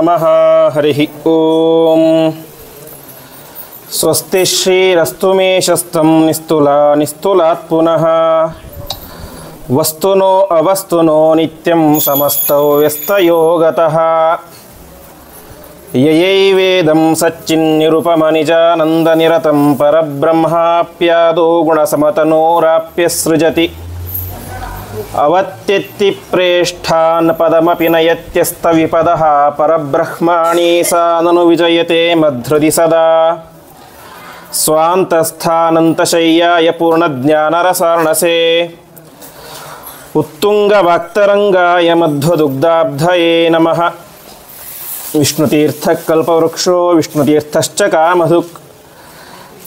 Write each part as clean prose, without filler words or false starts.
ನಮಃ. ಹರಿ ಓಂ. ಸ್ವಸ್ತಿ ಶ್ರೀರಸ್ತು ಮೇ ಶಸ್ತ್ರಂ ನಿಸ್ತುಲಾತ್ ಪುನಃ ವಸ್ತುನೋ ಅವಸ್ತುನೋ ನಿತ್ಯಂ ಸಮಸ್ತೌ ವ್ಯಸ್ತಯೋಗತಃ ಯಯೈವೇದಂ ಸಚ್ಚಿನ್ನಿರುಪಮನಿಜಾನಂದನಿರತಂ ಪರಬ್ರಹ್ಮಾಪ್ಯಾದೋ ಗುಣಸಮತನೋರಾಪ್ಯ ಸೃಜತಿ ಅವತ್ಯತ್ತಿ ಪ್ರೇಷ್ಠಾನ್ ಪದಮಪಿ ನಯತ್ಯಸ್ತವಿಪದಃ ಪರಬ್ರಹ್ಮಾಣಿ ಸಾನನು ವಿಜಯತೆ ಮಧ್ರುದಿ ಸದಾ ಸ್ವಾಂತಸ್ಥಾನಂತಶಯ್ಯಾಯ ಪೂರ್ಣಜ್ಞಾನರಸಾರ್ಣಸೇ ಉತ್ತುಂಗವಾಕ್ತರಂಗಾಯ ಮಧ್ವದುಗ್ಧಾಬ್ಧಯೇ ನಮಃ. ವಿಷ್ಣುತೀರ್ಥಕಲ್ಪವೃಕ್ಷೋ ವಿಷ್ಣುತೀರ್ಥಶ್ಚ ಕಾಮಧುಕ್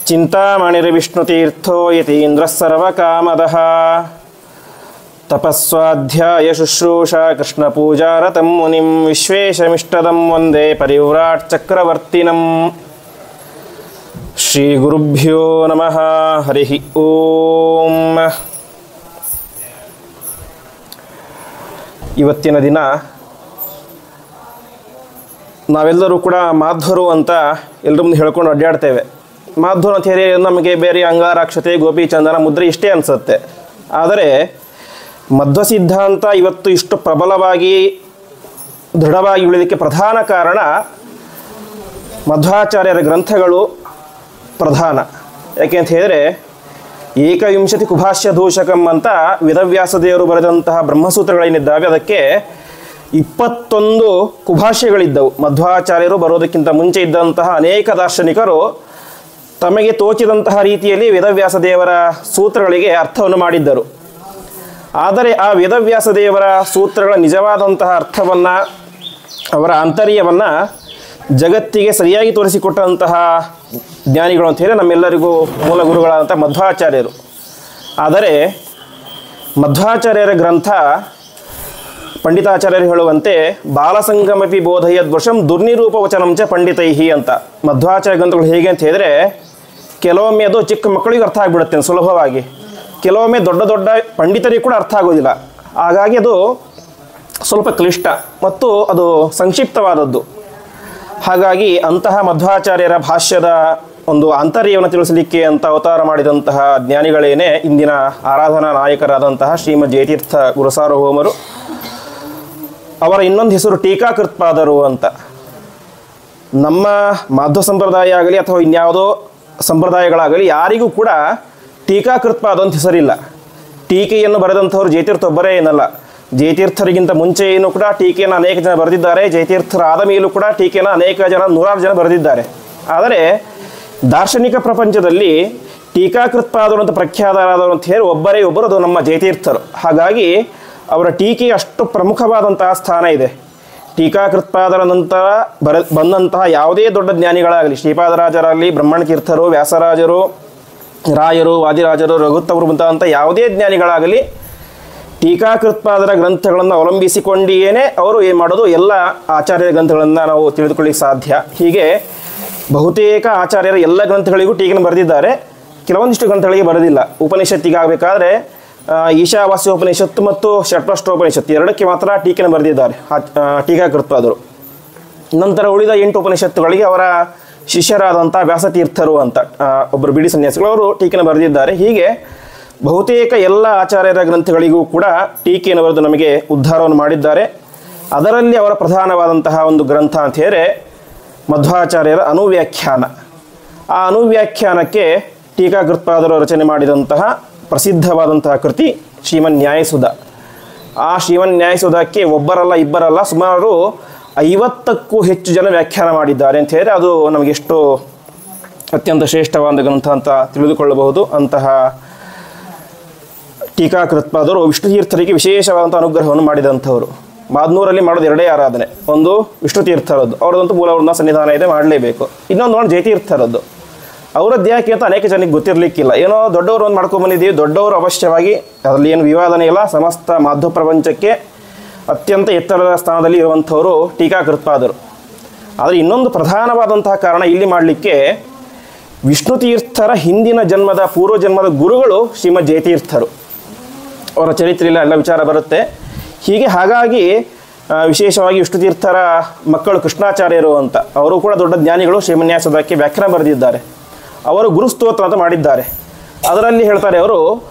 ಚಿಂತಾಮಣಿರ್ವಿಷ್ಣುತೀರ್ಥೋ ಯತೀಂದ್ರಃ ಸರ್ವಕಾಮದಃ ತಪಸ್ವಾಧ್ಯಾಯ ಶುಶ್ರೂಷಾ ಕೃಷ್ಣಪೂಜಾರತಂ ಮುನಿಂ ವಿಶ್ವೇಶಮಿಷ್ಟದಂ ವಂದೇ ಪರಿವ್ರಾಟ್ ಚಕ್ರವರ್ತಿನಂ. ಶ್ರೀಗುರುಭ್ಯೋ ನಮಃ. ಹರಿ ಓಂ. ಇವತ್ತಿನ ದಿನ ನಾವೆಲ್ಲರೂ ಕೂಡ ಮಾಧ್ವರು ಅಂತ ಎಲ್ಲರ ಮುಂದೆ ಹೇಳ್ಕೊಂಡು ಅಡ್ಡಾಡ್ತೇವೆ. ಮಾಧ್ವರು ಅಂತ ಹೇಳಿ ನಮಗೆ ಬೇರೆ ಅಂಗಾರಾಕ್ಷತೆ ಗೋಪಿಚಂದನ ಮುದ್ರೆ ಇಷ್ಟೇ ಅನಿಸುತ್ತೆ. ಆದರೆ ಮಧ್ವ ಸಿದ್ಧಾಂತ ಇವತ್ತು ಇಷ್ಟು ಪ್ರಬಲವಾಗಿ ದೃಢವಾಗಿ ಉಳಿದಕ್ಕೆ ಪ್ರಧಾನ ಕಾರಣ ಮಧ್ವಾಚಾರ್ಯರ ಗ್ರಂಥಗಳು ಪ್ರಧಾನ. ಯಾಕೆ ಅಂತ ಹೇಳಿದರೆ ಏಕವಿಂಶತಿ ಕುಭಾಷ್ಯ ದೂಷಕಂ ಅಂತ ವೇದವ್ಯಾಸದೇವರು ಬರೆದಂತಹ ಬ್ರಹ್ಮಸೂತ್ರಗಳೇನಿದ್ದಾವೆ ಅದಕ್ಕೆ 21 ಕುಭಾಷ್ಯಗಳಿದ್ದವು. ಮಧ್ವಾಚಾರ್ಯರು ಬರೋದಕ್ಕಿಂತ ಮುಂಚೆ ಇದ್ದಂತಹ ಅನೇಕ ದಾರ್ಶನಿಕರು ತಮಗೆ ತೋಚಿದಂತಹ ರೀತಿಯಲ್ಲಿ ವೇದವ್ಯಾಸದೇವರ ಸೂತ್ರಗಳಿಗೆ ಅರ್ಥವನ್ನು ಮಾಡಿದ್ದರು. ಆದರೆ ಆ ವೇದವ್ಯಾಸದೇವರ ಸೂತ್ರಗಳ ನಿಜವಾದಂತಹ ಅರ್ಥವನ್ನು, ಅವರ ಆಂತರ್ಯವನ್ನು ಜಗತ್ತಿಗೆ ಸರಿಯಾಗಿ ತೋರಿಸಿಕೊಟ್ಟಂತಹ ಜ್ಞಾನಿಗಳು ಅಂತ ಹೇಳಿ ನಮ್ಮೆಲ್ಲರಿಗೂ ಮೂಲ ಗುರುಗಳಾದಂಥ ಮಧ್ವಾಚಾರ್ಯರು. ಆದರೆ ಮಧ್ವಾಚಾರ್ಯರ ಗ್ರಂಥ ಪಂಡಿತಾಚಾರ್ಯರು ಹೇಳುವಂತೆ ಬಾಲಸಂಗಮಪಿ ಬೋಧಯದ್ವಶಂ ದುರ್ನಿರೂಪವಚನಂಚ ಪಂಡಿತೈಹಿ ಅಂತ. ಮಧ್ವಾಚಾರ್ಯ ಗ್ರಂಥಗಳು ಹೇಗೆ ಅಂತ ಹೇಳಿದರೆ ಕೆಲವೊಮ್ಮೆ ಅದು ಚಿಕ್ಕ ಮಕ್ಕಳಿಗೆ ಅರ್ಥ ಆಗಿಬಿಡುತ್ತೆ ಸುಲಭವಾಗಿ, ಕೆಲವೊಮ್ಮೆ ದೊಡ್ಡ ದೊಡ್ಡ ಪಂಡಿತರಿಗೆ ಕೂಡ ಅರ್ಥ ಆಗೋದಿಲ್ಲ. ಹಾಗಾಗಿ ಅದು ಸ್ವಲ್ಪ ಕ್ಲಿಷ್ಟ ಮತ್ತು ಅದು ಸಂಕ್ಷಿಪ್ತವಾದದ್ದು. ಹಾಗಾಗಿ ಅಂತಹ ಮಧ್ವಾಚಾರ್ಯರ ಭಾಷ್ಯದ ಒಂದು ಆಂತರ್ಯವನ್ನು ತಿಳಿಸಲಿಕ್ಕೆ ಅಂತ ಅವತಾರ ಮಾಡಿದಂತಹ ಜ್ಞಾನಿಗಳೇನೆ ಇಂದಿನ ಆರಾಧನಾ ನಾಯಕರಾದಂತಹ ಶ್ರೀಮದ್ ಜಯತೀರ್ಥ ಗುರುಸಾರ್ವಭೌಮರು. ಅವರ ಇನ್ನೊಂದು ಹೆಸರು ಟೀಕಾಕೃತ್ಪಾದರು ಅಂತ. ನಮ್ಮ ಮಾಧ್ವ ಸಂಪ್ರದಾಯ ಆಗಲಿ ಅಥವಾ ಇನ್ಯಾವುದೋ ಸಂಪ್ರದಾಯಗಳಾಗಲಿ ಯಾರಿಗೂ ಕೂಡ ಟೀಕಾಕೃತ್ಪಾದ ಅಂತ ಹೆಸರಿಲ್ಲ. ಟೀಕೆಯನ್ನು ಬರೆದಂಥವ್ರು ಜಯತೀರ್ಥ ಒಬ್ಬರೇ ಏನಲ್ಲ. ಜಯತೀರ್ಥರಿಗಿಂತ ಮುಂಚೆಯೂ ಕೂಡ ಟೀಕೆಯನ್ನು ಅನೇಕ ಜನ ಬರೆದಿದ್ದಾರೆ. ಜಯತೀರ್ಥರಾದ ಮೇಲೂ ಕೂಡ ಟೀಕೆಯನ್ನು ಅನೇಕ ಜನ, 100 ಜನ ಬರೆದಿದ್ದಾರೆ. ಆದರೆ ದಾರ್ಶನಿಕ ಪ್ರಪಂಚದಲ್ಲಿ ಟೀಕಾಕೃತ್ಪಾದರು ಅಂತ ಪ್ರಖ್ಯಾತರಾದವರು ಅಂತ ಹೇಳಿ ಒಬ್ಬರೇ ಒಬ್ಬರು, ಅದು ನಮ್ಮ ಜಯತೀರ್ಥರು. ಹಾಗಾಗಿ ಅವರ ಟೀಕೆ ಅಷ್ಟು ಪ್ರಮುಖವಾದಂತಹ ಸ್ಥಾನ ಇದೆ. ಟೀಕಾಕೃತ್ಪಾದರ ನಂತರ ಬಂದಂತಹ ಯಾವುದೇ ದೊಡ್ಡ ಜ್ಞಾನಿಗಳಾಗಲಿ, ಶ್ರೀಪಾದರಾಜರಾಗಲಿ, ಬ್ರಹ್ಮಣತೀರ್ಥರು, ವ್ಯಾಸರಾಜರು, ರಾಯರು, ವಾದಿರಾಜರು, ರಘುತ್ತವರು ಮುಂತಾದಂಥ ಯಾವುದೇ ಜ್ಞಾನಿಗಳಾಗಲಿ ಟೀಕಾಕೃತ್ಪಾದರ ಗ್ರಂಥಗಳನ್ನು ಅವಲಂಬಿಸಿಕೊಂಡಿಯೇ ಅವರು ಏನು ಮಾಡೋದು, ಎಲ್ಲ ಆಚಾರ್ಯರ ಗ್ರಂಥಗಳನ್ನು ನಾವು ತಿಳಿದುಕೊಳ್ಳಿಕ್ಕೆ ಸಾಧ್ಯ. ಹೀಗೆ ಬಹುತೇಕ ಆಚಾರ್ಯರ ಎಲ್ಲ ಗ್ರಂಥಗಳಿಗೂ ಟೀಕೆಯನ್ನು ಬರೆದಿದ್ದಾರೆ, ಕೆಲವೊಂದಿಷ್ಟು ಗ್ರಂಥಗಳಿಗೆ ಬರೆದಿಲ್ಲ. ಉಪನಿಷತ್ತಿಗಾಗಬೇಕಾದ್ರೆ ಈಶಾವಾಸ್ಯೋಪನಿಷತ್ತು ಮತ್ತು ಷಟ್ಪಷ್ಟೋಪನಿಷತ್ತು ಎರಡಕ್ಕೆ ಮಾತ್ರ ಟೀಕೆಯನ್ನು ಬರೆದಿದ್ದಾರೆ ಟೀಕಾಕೃತ್ಪಾದರು. ನಂತರ ಉಳಿದ 8 ಉಪನಿಷತ್ತುಗಳಿಗೆ ಅವರ ಶಿಷ್ಯರಾದಂಥ ವ್ಯಾಸತೀರ್ಥರು ಅಂತ ಒಬ್ಬರು ಬಿಡಿ ಸನ್ಯಾಸಿಗಳು, ಅವರು ಟೀಕೆಯನ್ನು ಬರೆದಿದ್ದಾರೆ. ಹೀಗೆ ಬಹುತೇಕ ಎಲ್ಲ ಆಚಾರ್ಯರ ಗ್ರಂಥಗಳಿಗೂ ಕೂಡ ಟೀಕೆಯನ್ನು ಬರೆದು ನಮಗೆ ಉದ್ಧಾರವನ್ನು ಮಾಡಿದ್ದಾರೆ. ಅದರಲ್ಲಿ ಅವರ ಪ್ರಧಾನವಾದಂತಹ ಒಂದು ಗ್ರಂಥ ಅಂತ ಹೇಳಿದ್ರೆ ಮಧ್ವಾಚಾರ್ಯರ ಅನುವ್ಯಾಖ್ಯಾನ. ಆ ಅನುವ್ಯಾಖ್ಯಾನಕ್ಕೆ ಟೀಕಾಕೃತ್ಪಾದರು ರಚನೆ ಮಾಡಿದಂತಹ ಪ್ರಸಿದ್ಧವಾದಂತಹ ಕೃತಿ ಶ್ರೀಮನ್ಯಾಯಸುಧ. ಆ ಶ್ರೀಮನ್ಯಾಯಸುಧಕ್ಕೆ ಒಬ್ಬರಲ್ಲ ಇಬ್ಬರಲ್ಲ ಸುಮಾರು 50ಕ್ಕೂ ಹೆಚ್ಚು ಜನ ವ್ಯಾಖ್ಯಾನ ಮಾಡಿದ್ದಾರೆ ಅಂತ ಹೇಳಿದರೆ ಅದು ನಮಗೆಷ್ಟು ಅತ್ಯಂತ ಶ್ರೇಷ್ಠವಾದ ಗ್ರಂಥ ಅಂತ ತಿಳಿದುಕೊಳ್ಳಬಹುದು. ಅಂತಹ ಟೀಕಾಕೃತ್ಪಾದರು ವಿಷ್ಣುತೀರ್ಥರಿಗೆ ವಿಶೇಷವಾದಂಥ ಅನುಗ್ರಹವನ್ನು ಮಾಡಿದಂಥವರು. ಮಾದ್ನೂರಲ್ಲಿ ಮಾಡೋದು 2 ಆರಾಧನೆ, ಒಂದು ವಿಷ್ಣುತೀರ್ಥರದ್ದು, ಅವರದಂತೂ ಮೂಲವೃಂದ ಸನ್ನಿಧಾನ ಇದೆ, ಮಾಡಲೇಬೇಕು. ಇನ್ನೊಂದು ಜಯತೀರ್ಥರದ್ದು. ಅವರದ್ದು ಯಾಕೆ ಅಂತ ಅನೇಕ ಜನಕ್ಕೆ ಗೊತ್ತಿರಲಿಕ್ಕಿಲ್ಲ. ಏನೋ ದೊಡ್ಡವರು ಒಂದು ಮಾಡ್ಕೊಂಡ್ಬಂದಿದ್ದೀವಿ, ದೊಡ್ಡವರು ಅವಶ್ಯವಾಗಿ, ಅದರಲ್ಲಿ ಏನು ವಿವಾದನೆ ಇಲ್ಲ. ಸಮಸ್ತ ಮಾಧ್ವ ಪ್ರಪಂಚಕ್ಕೆ ಅತ್ಯಂತ ಎತ್ತರದ ಸ್ಥಾನದಲ್ಲಿ ಇರುವಂಥವರು ಟೀಕಾಕೃತ್ಪಾದರು. ಆದರೆ ಇನ್ನೊಂದು ಪ್ರಧಾನವಾದಂತಹ ಕಾರಣ ಇಲ್ಲಿ ಮಾಡಲಿಕ್ಕೆ, ವಿಷ್ಣುತೀರ್ಥರ ಹಿಂದಿನ ಜನ್ಮದ ಪೂರ್ವಜನ್ಮದ ಗುರುಗಳು ಶ್ರೀಮದ್ ಜಯತೀರ್ಥರು. ಅವರ ಚರಿತ್ರೆಯಲ್ಲಿ ಎಲ್ಲ ವಿಚಾರ ಬರುತ್ತೆ. ಹೀಗೆ ಹಾಗಾಗಿ ವಿಶೇಷವಾಗಿ ವಿಷ್ಣುತೀರ್ಥರ ಮಕ್ಕಳು ಕೃಷ್ಣಾಚಾರ್ಯರು ಅಂತ, ಅವರು ಕೂಡ ದೊಡ್ಡ ಜ್ಞಾನಿಗಳು. ಶ್ರೀಮನ್ಯಾಸೋಧಕ್ಕೆ ವ್ಯಾಖ್ಯಾನ ಬರೆದಿದ್ದಾರೆ. ಅವರು ಗುರುಸ್ತೋತ್ರ ಅಂತ ಮಾಡಿದ್ದಾರೆ. ಅದರಲ್ಲಿ ಹೇಳ್ತಾರೆ ಅವರು,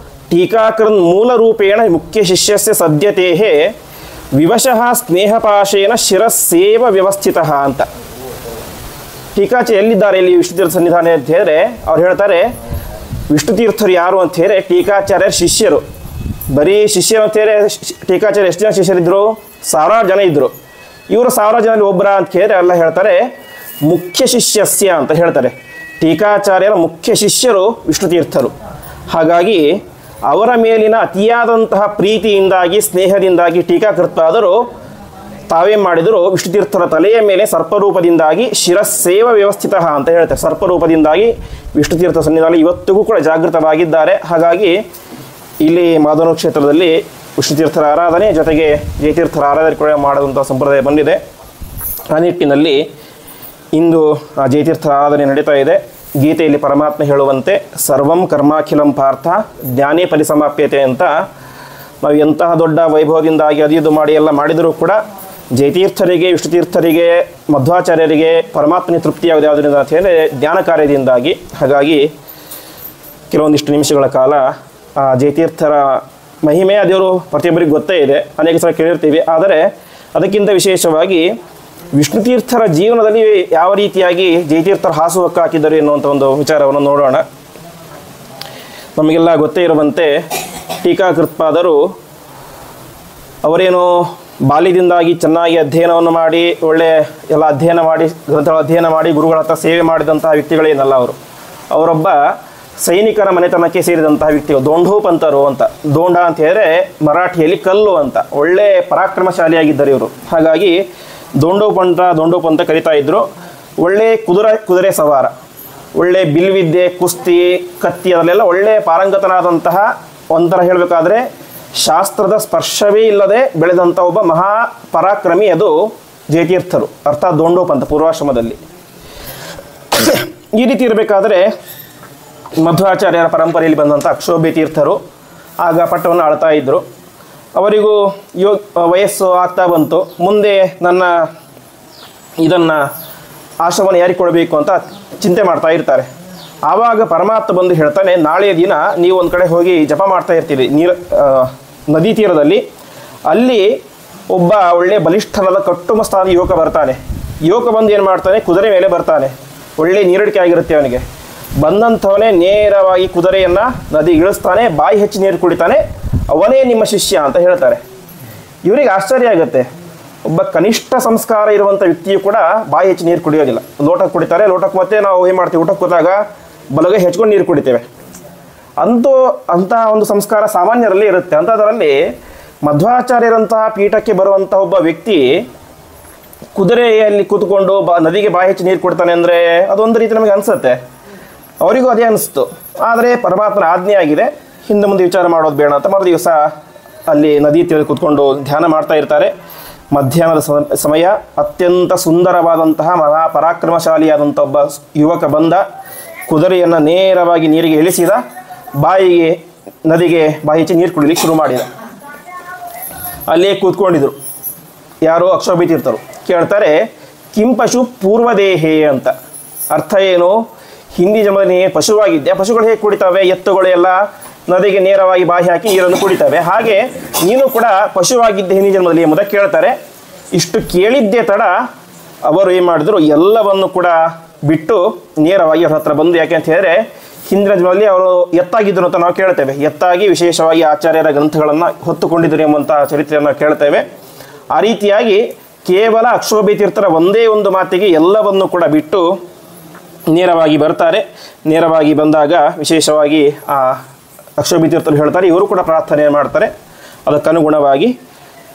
ಟೀಕಾಕೃನ್ ಮೂಲ ರೂಪೇಣ ಮುಖ್ಯ ಶಿಷ್ಯಸ್ಯ ಸದ್ಯತೆ ವಿವಶಃ ಸ್ನೇಹಪಾಶೇನ ಶಿರಸ್ಸೇವ ವ್ಯವಸ್ಥಿತ ಅಂತ. ಟೀಕಾಚಾರ್ಯ ಎಲ್ಲಿದ್ದಾರೆ ಇಲ್ಲಿ ವಿಷ್ಣುತೀರ್ಥ ಸನ್ನಿಧಾನ ಅಂತ ಹೇಳಿದ್ರೆ ಅವ್ರು ಹೇಳ್ತಾರೆ, ವಿಷ್ಣುತೀರ್ಥರು ಯಾರು ಅಂತ ಹೇಳಿದ್ರೆ ಟೀಕಾಚಾರ್ಯರ ಶಿಷ್ಯರು. ಬರೀ ಶಿಷ್ಯರು ಅಂತ ಹೇಳಿದ್ರೆ ಟೀಕಾಚಾರ್ಯ ಎಷ್ಟು ಜನ ಶಿಷ್ಯರಿದ್ದರು? 1000 ಜನ ಇದ್ದರು. ಇವರು 1000 ಜನರಲ್ಲಿ ಒಬ್ಬರ ಅಂತ ಕೇಳಿದ್ರೆ ಎಲ್ಲ ಹೇಳ್ತಾರೆ ಮುಖ್ಯ ಶಿಷ್ಯಸ್ಯ ಅಂತ ಹೇಳ್ತಾರೆ. ಟೀಕಾಚಾರ್ಯರ ಮುಖ್ಯ ಶಿಷ್ಯರು ವಿಷ್ಣುತೀರ್ಥರು. ಹಾಗಾಗಿ ಅವರ ಮೇಲಿನ ಅತಿಯಾದಂತಹ ಪ್ರೀತಿಯಿಂದಾಗಿ ಸ್ನೇಹದಿಂದಾಗಿ ಟೀಕಾಕೃತ್ತಾದರು ತಾವೇನು ಮಾಡಿದರು, ವಿಷ್ಣುತೀರ್ಥರ ತಲೆಯ ಮೇಲೆ ಸರ್ಪರೂಪದಿಂದಾಗಿ ಶಿರಸ್ಸೇವ ವ್ಯವಸ್ಥಿತ ಅಂತ ಹೇಳ್ತಾರೆ. ಸರ್ಪರೂಪದಿಂದಾಗಿ ವಿಷ್ಣುತೀರ್ಥ ಸನ್ನಿಧಾನ ಇವತ್ತಿಗೂ ಕೂಡ ಜಾಗೃತವಾಗಿದ್ದಾರೆ. ಹಾಗಾಗಿ ಇಲ್ಲಿ ಮಾಧವನ ಕ್ಷೇತ್ರದಲ್ಲಿ ವಿಷ್ಣುತೀರ್ಥರ ಆರಾಧನೆ ಜೊತೆಗೆ ಜಯತೀರ್ಥರ ಆರಾಧನೆ ಕೂಡ ಮಾಡೋದಂಥ ಸಂಪ್ರದಾಯ ಬಂದಿದೆ. ಆ ನಿಟ್ಟಿನಲ್ಲಿ ಇಂದು ಆ ಜಯತೀರ್ಥರ ಆರಾಧನೆ ನಡೀತಾ ಇದೆ. ಗೀತೆಯಲ್ಲಿ ಪರಮಾತ್ಮ ಹೇಳುವಂತೆ ಸರ್ವಂ ಕರ್ಮಾಖಿಲಂ ಪಾರ್ಥ ಜ್ಞಾನೇ ಪರಿಸಮಾಪ್ಯತೆ ಅಂತ. ನಾವು ಎಂತಹ ದೊಡ್ಡ ವೈಭವದಿಂದಾಗಿ ಅದು ಮಾಡಿ ಎಲ್ಲ ಮಾಡಿದರೂ ಕೂಡ ಜಯತೀರ್ಥರಿಗೆ, ವಿಷ್ಣುತೀರ್ಥರಿಗೆ, ಮಧ್ವಾಚಾರ್ಯರಿಗೆ ಪರಮಾತ್ಮನ ತೃಪ್ತಿಯಾಗಿದೆ ಯಾವುದರಿಂದ ಅಂತ ಹೇಳಿದ್ರೆ ಜ್ಞಾನ ಕಾರ್ಯದಿಂದಾಗಿ. ಹಾಗಾಗಿ ಕೆಲವೊಂದಿಷ್ಟು ನಿಮಿಷಗಳ ಕಾಲ ಆ ಜಯತೀರ್ಥರ ಮಹಿಮೆ ಅದೇವರು ಪ್ರತಿಯೊಬ್ಬರಿಗೆ ಗೊತ್ತೇ ಇದೆ, ಅನೇಕ ಸಲ ಕೇಳಿರ್ತೀವಿ. ಆದರೆ ಅದಕ್ಕಿಂತ ವಿಶೇಷವಾಗಿ ವಿಷ್ಣುತೀರ್ಥರ ಜೀವನದಲ್ಲಿ ಯಾವ ರೀತಿಯಾಗಿ ಜಯತೀರ್ಥರ ಹಾಸುಹೊಕ್ಕು ಹಾಕಿದರು ಎನ್ನುವಂಥ ಒಂದು ವಿಚಾರವನ್ನು ನೋಡೋಣ. ನಮಗೆಲ್ಲ ಗೊತ್ತೇ ಇರುವಂತೆ ಟೀಕಾಕೃತ್ಪಾದರು ಅವರೇನು ಬಾಲ್ಯದಿಂದಾಗಿ ಚೆನ್ನಾಗಿ ಅಧ್ಯಯನವನ್ನು ಮಾಡಿ ಒಳ್ಳೆಯ ಎಲ್ಲ ಅಧ್ಯಯನ ಮಾಡಿ ಗ್ರಂಥಗಳ ಅಧ್ಯಯನ ಮಾಡಿ ಗುರುಗಳ ಹತ್ರ ಸೇವೆ ಮಾಡಿದಂತಹ ವ್ಯಕ್ತಿಗಳೇನಲ್ಲ ಅವರು. ಅವರೊಬ್ಬ ಸೈನಿಕರ ಮನೆತನಕ್ಕೆ ಸೇರಿದಂತಹ ವ್ಯಕ್ತಿಗಳು, ದೋಂಡೋಪಂತರು ಅಂತ. ದೋಂಡ ಅಂತ ಹೇಳಿದ್ರೆ ಮರಾಠಿಯಲ್ಲಿ ಕಲ್ಲು ಅಂತ. ಒಳ್ಳೆ ಪರಾಕ್ರಮಶಾಲಿಯಾಗಿದ್ದರು ಇವರು. ಹಾಗಾಗಿ ದೋಂಡೋಪಂತ ಕರೀತಾ ಇದ್ದರು. ಒಳ್ಳೆ ಕುದುರೆ ಸವಾರ, ಒಳ್ಳೆ ಬಿಲ್ವಿದ್ಯೆ, ಕುಸ್ತಿ, ಕತ್ತಿ ಅದರಲ್ಲೆಲ್ಲ ಒಳ್ಳೆ ಪಾರಂಗತನಾದಂತಹ, ಒಂಥರ ಹೇಳಬೇಕಾದ್ರೆ ಶಾಸ್ತ್ರದ ಸ್ಪರ್ಶವೇ ಇಲ್ಲದೆ ಬೆಳೆದಂಥ ಒಬ್ಬ ಮಹಾ ಪರಾಕ್ರಮಿ ಅದು ಜಯತೀರ್ಥರು, ಅರ್ಥಾತ್ ದೋಂಡೋಪಂತ ಪೂರ್ವಾಶ್ರಮದಲ್ಲಿ. ಈ ರೀತಿ ಇರಬೇಕಾದ್ರೆ ಮಧ್ವಾಚಾರ್ಯರ ಪರಂಪರೆಯಲ್ಲಿ ಬಂದಂಥ ಅಕ್ಷೋಭ್ಯ ತೀರ್ಥರು ಆಗ ಪಟ್ಟವನ್ನು ಆಳ್ತಾ ಇದ್ದರು. ಅವರಿಗೂ ವಯಸ್ಸು ಆಗ್ತಾ ಬಂತು. ಮುಂದೆ ನನ್ನ ಇದನ್ನು ಆಶ್ರಮವನ್ನು ಯಾರಿಗೆ ಕೊಡಬೇಕು ಅಂತ ಚಿಂತೆ ಮಾಡ್ತಾ ಇರ್ತಾರೆ. ಆವಾಗ ಪರಮಾತ್ಮ ಬಂದು ಹೇಳ್ತಾನೆ, ನಾಳೆಯ ದಿನ ನೀವು ಒಂದು ಕಡೆ ಹೋಗಿ ಜಪ ಮಾಡ್ತಾ ಇರ್ತೀರಿ ನದಿ ತೀರದಲ್ಲಿ. ಅಲ್ಲಿ ಒಬ್ಬ ಒಳ್ಳೆ ಬಲಿಷ್ಠನಾದ ಕಟ್ಟುಮಸ್ತಾದ ಯುವಕ ಬರ್ತಾನೆ. ಯುವಕ ಬಂದು ಏನು ಮಾಡ್ತಾನೆ, ಕುದುರೆ ಮೇಲೆ ಬರ್ತಾನೆ. ಒಳ್ಳೆ ನೀರಡಿಕೆ ಆಗಿರುತ್ತೆ ಅವನಿಗೆ. ಬಂದಂಥವನೇ ನೇರವಾಗಿ ಕುದುರೆಯನ್ನು ನದಿ ಇಳಿಸ್ತಾನೆ, ಬಾಯಿ ಹೆಚ್ಚಿ ನೀರು ಕುಡಿತಾನೆ. ಅವನೇ ನಿಮ್ಮ ಶಿಷ್ಯ ಅಂತ ಹೇಳ್ತಾರೆ. ಇವರಿಗೆ ಆಶ್ಚರ್ಯ ಆಗುತ್ತೆ. ಒಬ್ಬ ಕನಿಷ್ಠ ಸಂಸ್ಕಾರ ಇರುವಂಥ ವ್ಯಕ್ತಿಯು ಕೂಡ ಬಾಯಿ ಹೆಚ್ಚಿ ನೀರು ಕುಡಿಯೋದಿಲ್ಲ. ಲೋಟಕ್ಕೆ ಕುಡಿತಾರೆ. ಲೋಟಕ್ಕೆ ಮತ್ತೆ ನಾವು ಏನು ಮಾಡ್ತೀವಿ, ಊಟಕ್ಕೆ ಕೂತಾಗ ಬಲಗೈ ಹೆಚ್ಕೊಂಡು ನೀರು ಕುಡಿತೇವೆ. ಅಂತಹ ಒಂದು ಸಂಸ್ಕಾರ ಸಾಮಾನ್ಯರಲ್ಲಿ ಇರುತ್ತೆ. ಅಂಥದ್ರಲ್ಲಿ ಮಧ್ವಾಚಾರ್ಯರಂತಹ ಪೀಠಕ್ಕೆ ಬರುವಂಥ ಒಬ್ಬ ವ್ಯಕ್ತಿ ಕುದುರೆಯಲ್ಲಿ ಕೂತ್ಕೊಂಡು ನದಿಗೆ ಬಾಯಿ ಹೆಚ್ಚಿ ನೀರು ಕೊಡ್ತಾನೆ ಅಂದರೆ ಅದೊಂದು ರೀತಿ ನಮಗೆ ಅನಿಸುತ್ತೆ. ಅವರಿಗೂ ಅದೇ ಅನಿಸ್ತು. ಆದರೆ ಪರಮಾತ್ಮನ ಆಜ್ಞೆ ಆಗಿದೆ, ಹಿಂದೆ ಮುಂದೆ ವಿಚಾರ ಮಾಡೋದು ಬೇಡ ಅಂತ ಮರು ದಿವಸ ಅಲ್ಲಿ ನದಿ ತೀರ ಕೂತ್ಕೊಂಡು ಧ್ಯಾನ ಮಾಡ್ತಾ ಇರ್ತಾರೆ. ಮಧ್ಯಾಹ್ನದ ಸಮಯ ಅತ್ಯಂತ ಸುಂದರವಾದಂತಹ ಮಹಾ ಪರಾಕ್ರಮಶಾಲಿಯಾದಂಥ ಒಬ್ಬ ಯುವಕ ಬಂದ, ಕುದುರೆಯನ್ನು ನೇರವಾಗಿ ನೀರಿಗೆ ಇಳಿಸಿದ, ಬಾಯಿಗೆ ನದಿಗೆ ಬಾಯಿ ಹೆಚ್ಚಿ ನೀರು ಕುಡಿಲಿಕ್ಕೆ ಶುರು ಮಾಡಿದ. ಅಲ್ಲೇ ಕೂತ್ಕೊಂಡಿದ್ರು ಯಾರು, ಅಕ್ಷೋಭ್ಯ ತೀರ್ಥರು. ಕೇಳ್ತಾರೆ, ಕಿಂ ಪಶು ಪೂರ್ವದೇಹೇ ಅಂತ. ಅರ್ಥ ಏನು, ಹಿಂದಿ ಜನ್ಮದಲ್ಲಿ ಪಶುವಾಗಿದ್ದೆ, ಪಶುಗಳು ಹೇಗೆ ಕುಡಿತವೆ, ಎತ್ತುಗಳು ಎಲ್ಲ ನದಿಗೆ ನೇರವಾಗಿ ಬಾಯಿ ಹಾಕಿ ನೀರನ್ನು ಕುಡಿತವೆ, ಹಾಗೆ ನೀನು ಕೂಡ ಪಶುವಾಗಿದ್ದೆ ಹಿಂದಿ ಜನ್ಮದಲ್ಲಿ ಎಂಬುದ ಕೇಳ್ತಾರೆ. ಇಷ್ಟು ಕೇಳಿದ್ದೇ ತಡ ಅವರು ಏನು ಮಾಡಿದ್ರು, ಎಲ್ಲವನ್ನು ಕೂಡ ಬಿಟ್ಟು ನೇರವಾಗಿ ಅವ್ರ ಹತ್ರ ಬಂದು, ಯಾಕೆ ಅಂತ ಹೇಳಿದ್ರೆ ಹಿಂದಿನ ಜನ್ಮದಲ್ಲಿ ಅವರು ಎತ್ತಾಗಿದ್ದರು ಅಂತ ನಾವು ಕೇಳ್ತೇವೆ. ಎತ್ತಾಗಿ ವಿಶೇಷವಾಗಿ ಆಚಾರ್ಯರ ಗ್ರಂಥಗಳನ್ನು ಹೊತ್ತುಕೊಂಡಿದ್ದರು ಎಂಬಂಥ ಚರಿತ್ರೆಯನ್ನು ಕೇಳ್ತೇವೆ. ಆ ರೀತಿಯಾಗಿ ಕೇವಲ ಅಕ್ಷೋಭ್ಯ ತೀರ್ಥರ ಒಂದೇ ಒಂದು ಮಾತಿಗೆ ಎಲ್ಲವನ್ನು ಕೂಡ ಬಿಟ್ಟು ನೇರವಾಗಿ ಬರ್ತಾರೆ. ನೇರವಾಗಿ ಬಂದಾಗ ವಿಶೇಷವಾಗಿ ಆ ಅಕ್ಷೋಭ್ಯ ತೀರ್ಥರು ಹೇಳ್ತಾರೆ, ಇವರು ಕೂಡ ಪ್ರಾರ್ಥನೆ ಮಾಡ್ತಾರೆ. ಅದಕ್ಕನುಗುಣವಾಗಿ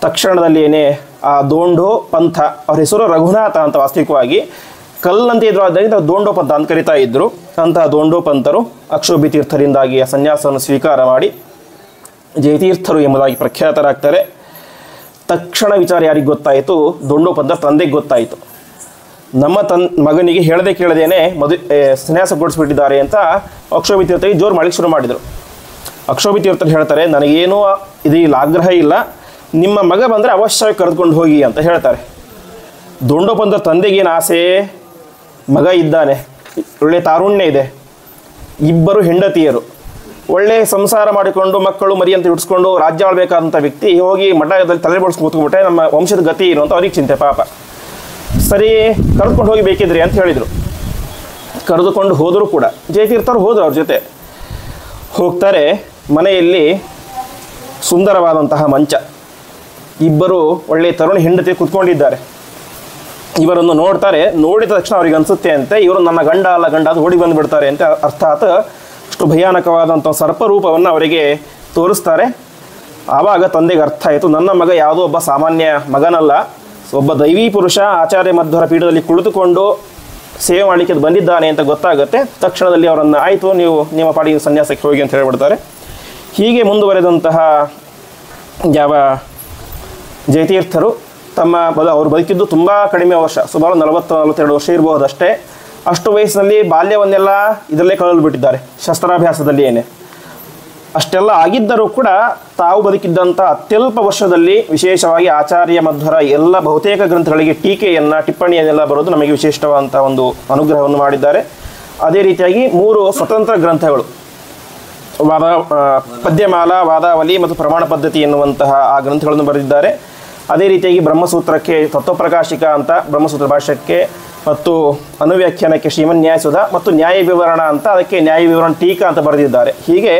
ತಕ್ಷಣದಲ್ಲಿಯೇ ಆ ದೋಂಡೋ ಪಂಥ, ಅವ್ರ ಹೆಸರು ರಘುನಾಥ ಅಂತ, ವಾಸ್ತವಿಕವಾಗಿ ಕಲ್ಲಂತೆ ಇದ್ರು, ಆದ್ದರಿಂದ ದೋಂಡೋ ಪಂಥ ಅಂತ ಕರಿತಾ ಇದ್ದರು. ಅಂತಹ ದೋಂಡೋ ಪಂಥರು ಅಕ್ಷೋಭ್ಯ ತೀರ್ಥರಿಂದಾಗಿ ಆ ಸನ್ಯಾಸವನ್ನು ಸ್ವೀಕಾರ ಮಾಡಿ ಜಯತೀರ್ಥರು ಎಂಬುದಾಗಿ ಪ್ರಖ್ಯಾತರಾಗ್ತಾರೆ. ತಕ್ಷಣ ವಿಚಾರ ಯಾರಿಗೆ ಗೊತ್ತಾಯಿತು, ದೋಂಡೋ ಪಂಥ ತಂದೆಗೆ ಗೊತ್ತಾಯಿತು. ನಮ್ಮ ಮಗನಿಗೆ ಹೇಳದೆ ಕೇಳದೇನೆ ಸನ್ಯಾಸಗೊಳಿಸ್ಬಿಟ್ಟಿದ್ದಾರೆ ಅಂತ ಅಕ್ಷೋಭ್ಯ ತೀರ್ಥರಿಗೆ ಜೋರು ಮಾಡಲಿಕ್ಕೆ ಶುರು ಮಾಡಿದರು. ಅಕ್ಷೋಭ್ಯ ತೀರ್ಥರು ಹೇಳ್ತಾರೆ, ನನಗೇನೂ ಇದರಲ್ಲಿ ಆಗ್ರಹ ಇಲ್ಲ, ನಿಮ್ಮ ಮಗ ಬಂದರೆ ಅವಶ್ಯವಾಗಿ ಕರೆದುಕೊಂಡು ಹೋಗಿ ಅಂತ ಹೇಳ್ತಾರೆ. ದೊಂಡೋಪಂತರ ತಂದೆಗೇನು ಆಸೆ, ಮಗ ಇದ್ದಾನೆ, ಒಳ್ಳೆ ತಾರುಣ್ಯ ಇದೆ, ಇಬ್ಬರು ಹೆಂಡತಿಯರು, ಒಳ್ಳೆ ಸಂಸಾರ ಮಾಡಿಕೊಂಡು ಮಕ್ಕಳು ಮರಿ ಅಂತ ಇಡ್ಸ್ಕೊಂಡು ರಾಜ್ಯ ಆಳ್ಬೇಕಾದಂಥ ವ್ಯಕ್ತಿ ಹೋಗಿ ಮಠದಲ್ಲಿ ತಲೆ ಬಡಿಸ್ಕೊಂಡು ಕೂತ್ಕೊಂಡ್ಬಿಟ್ಟೆ, ನಮ್ಮ ವಂಶದ ಗತಿ ಏನು ಅಂತ ಅವ್ರಿಗೆ ಚಿಂತೆ ಪಾಪ. ಸರಿ ಕರೆದುಕೊಂಡು ಹೋಗಿ ಬೇಕಿದ್ರಿ ಅಂತ ಹೇಳಿದರು. ಕರೆದುಕೊಂಡು ಹೋದರೂ ಕೂಡ ಜಯತೀರ್ಥರು ಹೋದರು. ಅವ್ರ ಜೊತೆ ಹೋಗ್ತಾರೆ. ಮನೆಯಲ್ಲಿ ಸುಂದರವಾದಂತಹ ಮಂಚ, ಇಬ್ಬರು ಒಳ್ಳೆ ತರುಣ ಹೆಂಡತಿ ಕೂತ್ಕೊಂಡಿದ್ದಾರೆ. ಇವರನ್ನು ನೋಡ್ತಾರೆ. ನೋಡಿದ ತಕ್ಷಣ ಅವ್ರಿಗೆ ಅನಿಸುತ್ತೆ ಅಂತೆ ಇವರು ನನ್ನ ಗಂಡ ಅಲ್ಲ ಗಂಡ ಅದು ಓಡಿ ಬಂದುಬಿಡ್ತಾರೆ ಅಂತ. ಅರ್ಥಾತ್ ಅಷ್ಟು ಭಯಾನಕವಾದಂಥ ಸರ್ಪರೂಪವನ್ನು ಅವರಿಗೆ ತೋರಿಸ್ತಾರೆ. ಆವಾಗ ತಂದೆಗೆ ಅರ್ಥ ಆಯಿತು, ನನ್ನ ಮಗ ಯಾವುದೋ ಒಬ್ಬ ಸಾಮಾನ್ಯ ಮಗನಲ್ಲ, ಒಬ್ಬ ದೈವೀ ಪುರುಷ ಆಚಾರ್ಯ ಮಧ್ವರ ಪೀಠದಲ್ಲಿ ಕುಳಿತುಕೊಂಡು ಸೇವೆ ಮಾಡಲಿಕ್ಕೆ ಬಂದಿದ್ದಾನೆ ಅಂತ ಗೊತ್ತಾಗುತ್ತೆ. ತಕ್ಷಣದಲ್ಲಿ ಅವರನ್ನು ಆಯಿತು ನೀವು ನಿಮ್ಮ ಪಾಡಿಗೆ ಸನ್ಯಾಸಕ್ಕೆ ಹೋಗಿ ಅಂತ ಹೇಳಿಬಿಡ್ತಾರೆ. ಹೀಗೆ ಮುಂದುವರೆದಂತಹ ಯಾವ ಜಯತೀರ್ಥರು ತಮ್ಮ ಅವರು ಬದುಕಿದ್ದು ತುಂಬ ಕಡಿಮೆ ವರ್ಷ, ಸುಮಾರು 40-42 ವರ್ಷ ಇರಬಹುದಷ್ಟೇ. ಅಷ್ಟು ವಯಸ್ಸಿನಲ್ಲಿ ಬಾಲ್ಯವನ್ನೆಲ್ಲ ಇದರಲ್ಲೇ ಕಳೆದು ಬಿಟ್ಟಿದ್ದಾರೆ, ಶಸ್ತ್ರಾಭ್ಯಾಸದಲ್ಲಿ ಏನೇ. ಅಷ್ಟೆಲ್ಲ ಆಗಿದ್ದರೂ ಕೂಡ ತಾವು ಬದುಕಿದ್ದಂಥ ಅತ್ಯಲ್ಪ ವರ್ಷದಲ್ಲಿ ವಿಶೇಷವಾಗಿ ಆಚಾರ್ಯ ಮಧ್ವರ ಎಲ್ಲ ಬಹುತೇಕ ಗ್ರಂಥಗಳಿಗೆ ಟೀಕೆಯನ್ನು ಟಿಪ್ಪಣಿಯನ್ನೆಲ್ಲ ಬರೋದು ನಮಗೆ ವಿಶಿಷ್ಟವಾದಂಥ ಒಂದು ಅನುಗ್ರಹವನ್ನು ಮಾಡಿದ್ದಾರೆ. ಅದೇ ರೀತಿಯಾಗಿ 3 ಸ್ವತಂತ್ರ ಗ್ರಂಥಗಳು, ಪದ್ಯಮಾಲಾ, ವಾದಾವಲಿ ಮತ್ತು ಪ್ರಮಾಣ ಪದ್ಧತಿ ಎನ್ನುವಂತಹ ಆ ಗ್ರಂಥಗಳನ್ನು ಬರೆದಿದ್ದಾರೆ. ಅದೇ ರೀತಿಯಾಗಿ ಬ್ರಹ್ಮಸೂತ್ರಕ್ಕೆ ತತ್ವಪ್ರಕಾಶಿಕ ಅಂತ ಬ್ರಹ್ಮಸೂತ್ರ ಭಾಷ್ಯಕ್ಕೆ ಮತ್ತು ಅನುವ್ಯಾಖ್ಯಾನಕ್ಕೆ ಶ್ರೀಮನ್ಯಾಯಸುಧ ಮತ್ತು ನ್ಯಾಯ ವಿವರಣ ಅಂತ ಅದಕ್ಕೆ ನ್ಯಾಯ ವಿವರಣ ಟೀಕಾ ಅಂತ ಬರೆದಿದ್ದಾರೆ. ಹೀಗೆ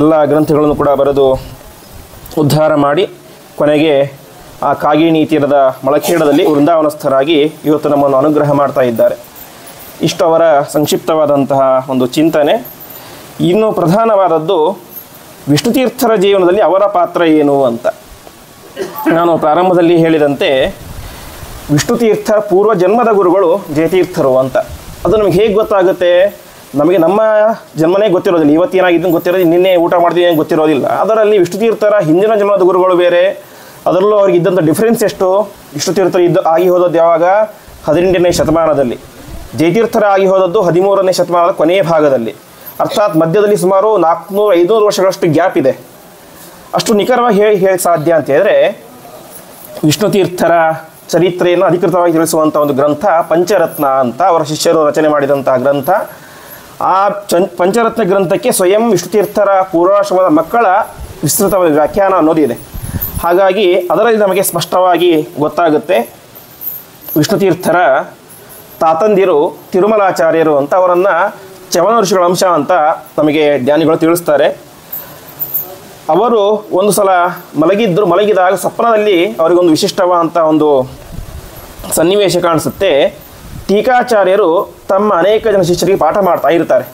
ಎಲ್ಲ ಗ್ರಂಥಗಳನ್ನು ಕೂಡ ಬರೆದು ಉದ್ಧಾರ ಮಾಡಿ ಕೊನೆಗೆ ಆ ಕಾಗಿಣಿ ತೀರದ ಮೊಳಖೇಡದಲ್ಲಿ ವೃಂದಾವನಸ್ಥರಾಗಿ ಇವತ್ತು ನಮ್ಮನ್ನು ಅನುಗ್ರಹ ಮಾಡ್ತಾ ಇದ್ದಾರೆ. ಇಷ್ಟು ಅವರ ಸಂಕ್ಷಿಪ್ತವಾದಂತಹ ಒಂದು ಚಿಂತನೆ. ಇನ್ನು ಪ್ರಧಾನವಾದದ್ದು ವಿಷ್ಣುತೀರ್ಥರ ಜೀವನದಲ್ಲಿ ಅವರ ಪಾತ್ರ ಏನು ಅಂತ. ನಾನು ಪ್ರಾರಂಭದಲ್ಲಿ ಹೇಳಿದಂತೆ ವಿಷ್ಣುತೀರ್ಥರ ಪೂರ್ವ ಜನ್ಮದ ಗುರುಗಳು ಜಯತೀರ್ಥರು ಅಂತ. ಅದು ನಮಗೆ ಹೇಗೆ ಗೊತ್ತಾಗುತ್ತೆ? ನಮಗೆ ನಮ್ಮ ಜನ್ಮನೇ ಗೊತ್ತಿರೋದಿಲ್ಲ, ಇವತ್ತೇನಾಗಿದ್ದು ಗೊತ್ತಿರೋದು, ನಿನ್ನೆ ಊಟ ಮಾಡಿದ್ದೀನಿ ಗೊತ್ತಿರೋದಿಲ್ಲ. ಅದರಲ್ಲಿ ವಿಷ್ಣುತೀರ್ಥರ ಹಿಂದಿನ ಜನ್ಮದ ಗುರುಗಳು ಬೇರೆ, ಅದರಲ್ಲೂ ಅವ್ರಿಗೆ ಇದ್ದಂಥ ಡಿಫ್ರೆನ್ಸ್ ಎಷ್ಟು. ವಿಷ್ಣುತೀರ್ಥರು ಆಗಿ ಹೋದದ್ದು ಯಾವಾಗ? 18ನೇ ಶತಮಾನದಲ್ಲಿ. ಜಯತೀರ್ಥರ ಆಗಿ ಹೋದದ್ದು 13ನೇ ಶತಮಾನದ ಕೊನೆಯ ಭಾಗದಲ್ಲಿ. ಅರ್ಥಾತ್ ಮಧ್ಯದಲ್ಲಿ ಸುಮಾರು 400-500 ವರ್ಷಗಳಷ್ಟು ಗ್ಯಾಪ್ ಇದೆ. ಅಷ್ಟು ನಿಖರವಾಗಿ ಹೇಳಿ ಸಾಧ್ಯ ಅಂತ ಹೇಳಿದ್ರೆ ವಿಷ್ಣುತೀರ್ಥರ ಚರಿತ್ರೆಯನ್ನು ಅಧಿಕೃತವಾಗಿ ತಿಳಿಸುವಂಥ ಒಂದು ಗ್ರಂಥ ಪಂಚರತ್ನ ಅಂತ ಅವರ ಶಿಷ್ಯರು ರಚನೆ ಮಾಡಿದಂತಹ ಗ್ರಂಥ. ಆ ಪಂಚರತ್ನ ಗ್ರಂಥಕ್ಕೆ ಸ್ವಯಂ ವಿಷ್ಣುತೀರ್ಥರ ಪೂರ್ವಾಶ್ರಮದ ಮಕ್ಕಳ ವಿಸ್ತೃತವಾದ ವ್ಯಾಖ್ಯಾನ ಅನ್ನೋದಿದೆ. ಹಾಗಾಗಿ ಅದರಲ್ಲಿ ನಮಗೆ ಸ್ಪಷ್ಟವಾಗಿ ಗೊತ್ತಾಗುತ್ತೆ ವಿಷ್ಣುತೀರ್ಥರ ತಾತಂದಿರು ತಿರುಮಲಾಚಾರ್ಯರು ಅಂತ. ಅವರನ್ನು ಚವನ ಋಷಿಗಳ ಅಂಶ ಅಂತ ನಮಗೆ ಜ್ಞಾನಿಗಳು ತಿಳಿಸ್ತಾರೆ. ಅವರು ಒಂದು ಸಲ ಮಲಗಿದಾಗ ಸ್ವಪ್ನದಲ್ಲಿ ಅವರಿಗೊಂದು ವಿಶಿಷ್ಟವಾದಂಥ ಒಂದು ಸನ್ನಿವೇಶ ಕಾಣಿಸುತ್ತೆ. ಟೀಕಾಚಾರ್ಯರು ತಮ್ಮ ಅನೇಕ ಜನ ಶಿಷ್ಯರಿಗೆ ಪಾಠ ಮಾಡ್ತಾ ಇರ್ತಾರೆ.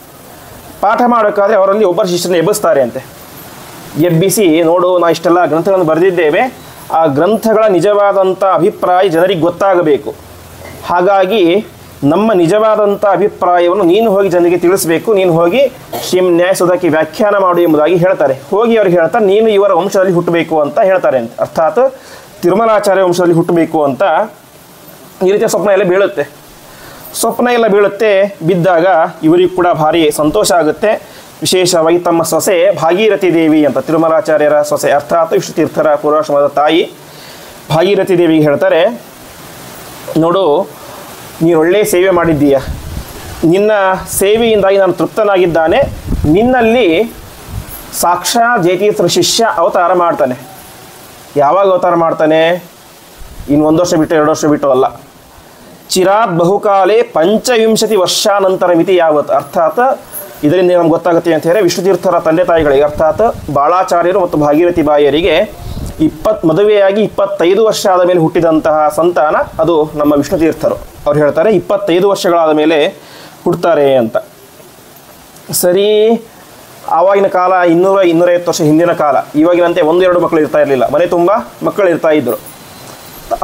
ಪಾಠ ಮಾಡೋಕ್ಕಾದರೆ ಅವರಲ್ಲಿ ಒಬ್ಬರ ಶಿಷ್ಯರನ್ನು ಎಬ್ಬಿಸ್ತಾರೆ ಅಂತೆ. ಎಬ್ಬಿಸಿ, ನೋಡು ನಾವು ಇಷ್ಟೆಲ್ಲ ಗ್ರಂಥಗಳನ್ನು ಬರೆದಿದ್ದೇವೆ, ಆ ಗ್ರಂಥಗಳ ನಿಜವಾದಂಥ ಅಭಿಪ್ರಾಯ ಜನರಿಗೆ ಗೊತ್ತಾಗಬೇಕು. ಹಾಗಾಗಿ ನಮ್ಮ ನಿಜವಾದಂಥ ಅಭಿಪ್ರಾಯವನ್ನು ನೀನು ಹೋಗಿ ಜನರಿಗೆ ತಿಳಿಸಬೇಕು, ನೀನು ಹೋಗಿ ನ್ಯಾಯಸುಧಕ್ಕೆ ವ್ಯಾಖ್ಯಾನ ಮಾಡು ಎಂಬುದಾಗಿ ಹೇಳ್ತಾರೆ. ಹೋಗಿ ಅವ್ರಿಗೆ ಹೇಳ್ತಾರೆ, ನೀನು ಇವರ ವಂಶದಲ್ಲಿ ಹುಟ್ಟಬೇಕು ಅಂತ ಹೇಳ್ತಾರೆ ಅಂತ. ಅರ್ಥಾತ್ ತಿರುಮಲಾಚಾರ್ಯ ವಂಶದಲ್ಲಿ ಹುಟ್ಟಬೇಕು ಅಂತ ಈ ರೀತಿಯ ಸ್ವಪ್ನ ಎಲ್ಲ ಬೀಳುತ್ತೆ. ಸ್ವಪ್ನ ಎಲ್ಲ ಬೀಳುತ್ತೆ. ಬಿದ್ದಾಗ ಇವರಿಗೂ ಕೂಡ ಭಾರಿ ಸಂತೋಷ ಆಗುತ್ತೆ. ವಿಶೇಷವಾಗಿ ತಮ್ಮ ಸೊಸೆ ಭಾಗೀರಥಿ ದೇವಿ ಅಂತ, ತಿರುಮಲಾಚಾರ್ಯರ ಸೊಸೆ, ಅರ್ಥಾತ್ ವಿಷ್ಣುತೀರ್ಥರ ಪೂರ್ವಾಶ್ರಮದ ತಾಯಿ ಭಾಗೀರಥಿ ದೇವಿಗೆ ಹೇಳ್ತಾರೆ, ನೋಡು ನೀನು ಒಳ್ಳೆಯ ಸೇವೆ ಮಾಡಿದ್ದೀಯ, ನಿನ್ನ ಸೇವೆಯಿಂದಾಗಿ ನಾನು ತೃಪ್ತನಾಗಿದ್ದಾನೆ. ನಿನ್ನಲ್ಲಿ ಸಾಕ್ಷಾತ್ ಜಯತೀರ್ಥರ ಶಿಷ್ಯ ಅವತಾರ ಮಾಡ್ತಾನೆ. ಯಾವಾಗ ಅವತಾರ ಮಾಡ್ತಾನೆ? ಇನ್ನು 1 ವರ್ಷ ಬಿಟ್ಟು 2 ವರ್ಷ ಬಿಟ್ಟು ಅಲ್ಲ. ಚಿರಾತ್ ಬಹುಕಾಲೇ 25 ವರ್ಷಾನಂತರ ಮಿತಿ ಯಾವತ್ತು. ಅರ್ಥಾತ್ ಇದರಿಂದ ನಮ್ಗೆ ಗೊತ್ತಾಗುತ್ತೆ ಅಂತ ಹೇಳಿದ್ರೆ ವಿಷ್ಣುತೀರ್ಥರ ತಂದೆ ತಾಯಿಗಳಿಗೆ, ಅರ್ಥಾತ್ ಬಾಳಾಚಾರ್ಯರು ಮತ್ತು ಭಾಗೀರಥಿ ಬಾಯಿಯರಿಗೆ ಮದುವೆಯಾಗಿ 25 ವರ್ಷ ಆದ ಮೇಲೆ ಹುಟ್ಟಿದಂತಹ ಸಂತಾನ ಅದು ನಮ್ಮ ವಿಷ್ಣುತೀರ್ಥರು. ಅವ್ರು ಹೇಳ್ತಾರೆ 25 ವರ್ಷಗಳಾದ ಮೇಲೆ ಹುಡ್ತಾರೆ ಅಂತ. ಸರಿ, ಆವಾಗಿನ ಕಾಲ 200-250 ವರ್ಷ ಹಿಂದಿನ ಕಾಲ. ಇವಾಗಿನಂತೆ 1-2 ಮಕ್ಕಳು ಇರ್ತಾ ಇರಲಿಲ್ಲ, ಮನೆ ತುಂಬ ಮಕ್ಕಳು ಇರ್ತಾ ಇದ್ದರು.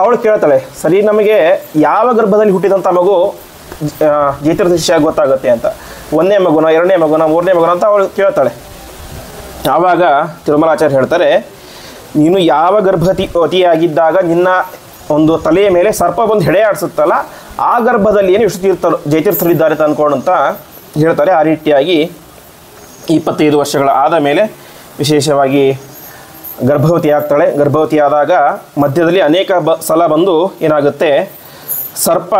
ಅವಳು ಕೇಳ್ತಾಳೆ, ಸರಿ ನಮಗೆ ಯಾವ ಗರ್ಭದಲ್ಲಿ ಹುಟ್ಟಿದಂಥ ಮಗು ಜಯತೀರ್ಥ ಶಿಷ್ಯ ಗೊತ್ತಾಗುತ್ತೆ ಅಂತ. 1ನೇ ಮಗುನ, 2ನೇ ಮಗುನ, 3ನೇ ಮಗುನ ಅಂತ ಅವಳು ಕೇಳ್ತಾಳೆ. ಆವಾಗ ತಿರುಮಲಾಚಾರ್ಯ ಹೇಳ್ತಾರೆ, ನೀನು ಯಾವ ಗರ್ಭವತಿಯಾಗಿದ್ದಾಗ ನಿನ್ನ ಒಂದು ತಲೆಯ ಮೇಲೆ ಸರ್ಪ ಬಂದು ಹೆಡೆ ಆಡಿಸುತ್ತಲ್ಲ, ಆ ಗರ್ಭದಲ್ಲಿ ಏನು ವಿಷ್ಣುತೀರ್ಥರು ಜಯತೀರ್ಥರಿದ್ದಾರೆ ಅಂತ ಅಂದ್ಕೊಂಡು ಅಂತ ಹೇಳ್ತಾರೆ. ಆ ರೀತಿಯಾಗಿ 25 ವರ್ಷಗಳ ಆದ ಮೇಲೆ ವಿಶೇಷವಾಗಿ ಗರ್ಭವತಿ ಆಗ್ತಾಳೆ. ಗರ್ಭವತಿ ಆದಾಗ ಮಧ್ಯದಲ್ಲಿ ಅನೇಕ ಸಲ ಬಂದು ಏನಾಗುತ್ತೆ, ಸರ್ಪ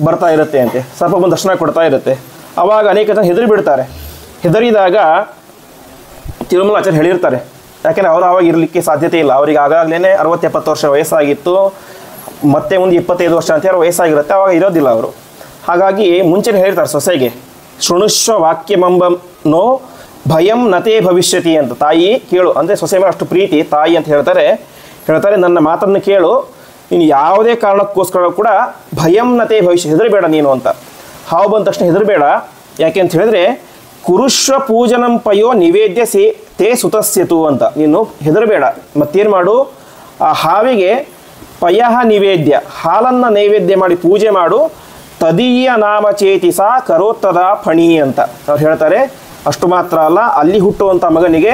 ಬರ್ತಾ ಇರುತ್ತೆ ಅಂತೆ. ಸರ್ಪ ಬಂದು ದರ್ಶನ ಕೊಡ್ತಾ ಇರುತ್ತೆ. ಆವಾಗ ಅನೇಕ ಜನ ಹೆದರಿ ಬಿಡ್ತಾರೆ. ಹೆದರಿದಾಗ ತಿರುಮಲಾಚಾರ್ಯ ಹೇಳಿರ್ತಾರೆ, ಯಾಕೆಂದರೆ ಅವರು ಆವಾಗ ಇರಲಿಕ್ಕೆ ಸಾಧ್ಯತೆ ಇಲ್ಲ. ಅವರಿಗೆ ಆಗಾಗಲೇ 60-70 ವರ್ಷ ವಯಸ್ಸಾಗಿತ್ತು. ಮತ್ತೆ ಮುಂದೆ 25 ವರ್ಷ ಅಂತ ವಯಸ್ಸಾಗಿರುತ್ತೆ, ಆವಾಗ ಇರೋದಿಲ್ಲ ಅವರು. ಹಾಗಾಗಿ ಮುಂಚೆನೇ ಹೇಳಿರ್ತಾರೆ ಸೊಸೆಗೆ, ಶೃಣುಷ್ವ ವಾಕ್ಯಮಂಬನೋ ಭಯಂ ನತೇ ಭವಿಷ್ಯತಿ ಅಂತ. ತಾಯಿ ಕೇಳು, ಅಂದರೆ ಸೊಸೆ ಮೇಲೆ ಅಷ್ಟು ಪ್ರೀತಿ ತಾಯಿ ಅಂತ ಹೇಳ್ತಾರೆ. ನನ್ನ ಮಾತನ್ನು ಕೇಳು, ನೀನು ಯಾವುದೇ ಕಾರಣಕ್ಕೋಸ್ಕರ ಕೂಡ ಭಯಂ ನತೇ ಭವಿಷ್ಯ, ಹೆದರಬೇಡ ನೀನು ಅಂತ. ಹಾವು ಬಂದ ತಕ್ಷಣ ಹೆದರಬೇಡ. ಯಾಕೆ ಅಂತ ಹೇಳಿದ್ರೆ, ಕುರುಶ್ವ ಪೂಜನಂ ಪಯೋ ನಿವೇದ್ಯ ತೇ ಸುತಸ್ಯತು ಅಂತ. ನೀನು ಹೆದರಬೇಡ, ಮತ್ತೇನು ಮಾಡು, ಆ ಹಾವಿಗೆ ಪಯಃ ನಿವೇದ್ಯ, ಹಾಲನ್ನು ನೈವೇದ್ಯ ಮಾಡಿ ಪೂಜೆ ಮಾಡು. ತದೀಯ ನಾಮ ಚೇತಿಸ ಕರೋತ್ತದ ಫಣಿ ಅಂತ ಅವ್ರು ಹೇಳ್ತಾರೆ. ಅಷ್ಟು ಮಾತ್ರ ಅಲ್ಲ, ಅಲ್ಲಿ ಹುಟ್ಟುವಂಥ ಮಗನಿಗೆ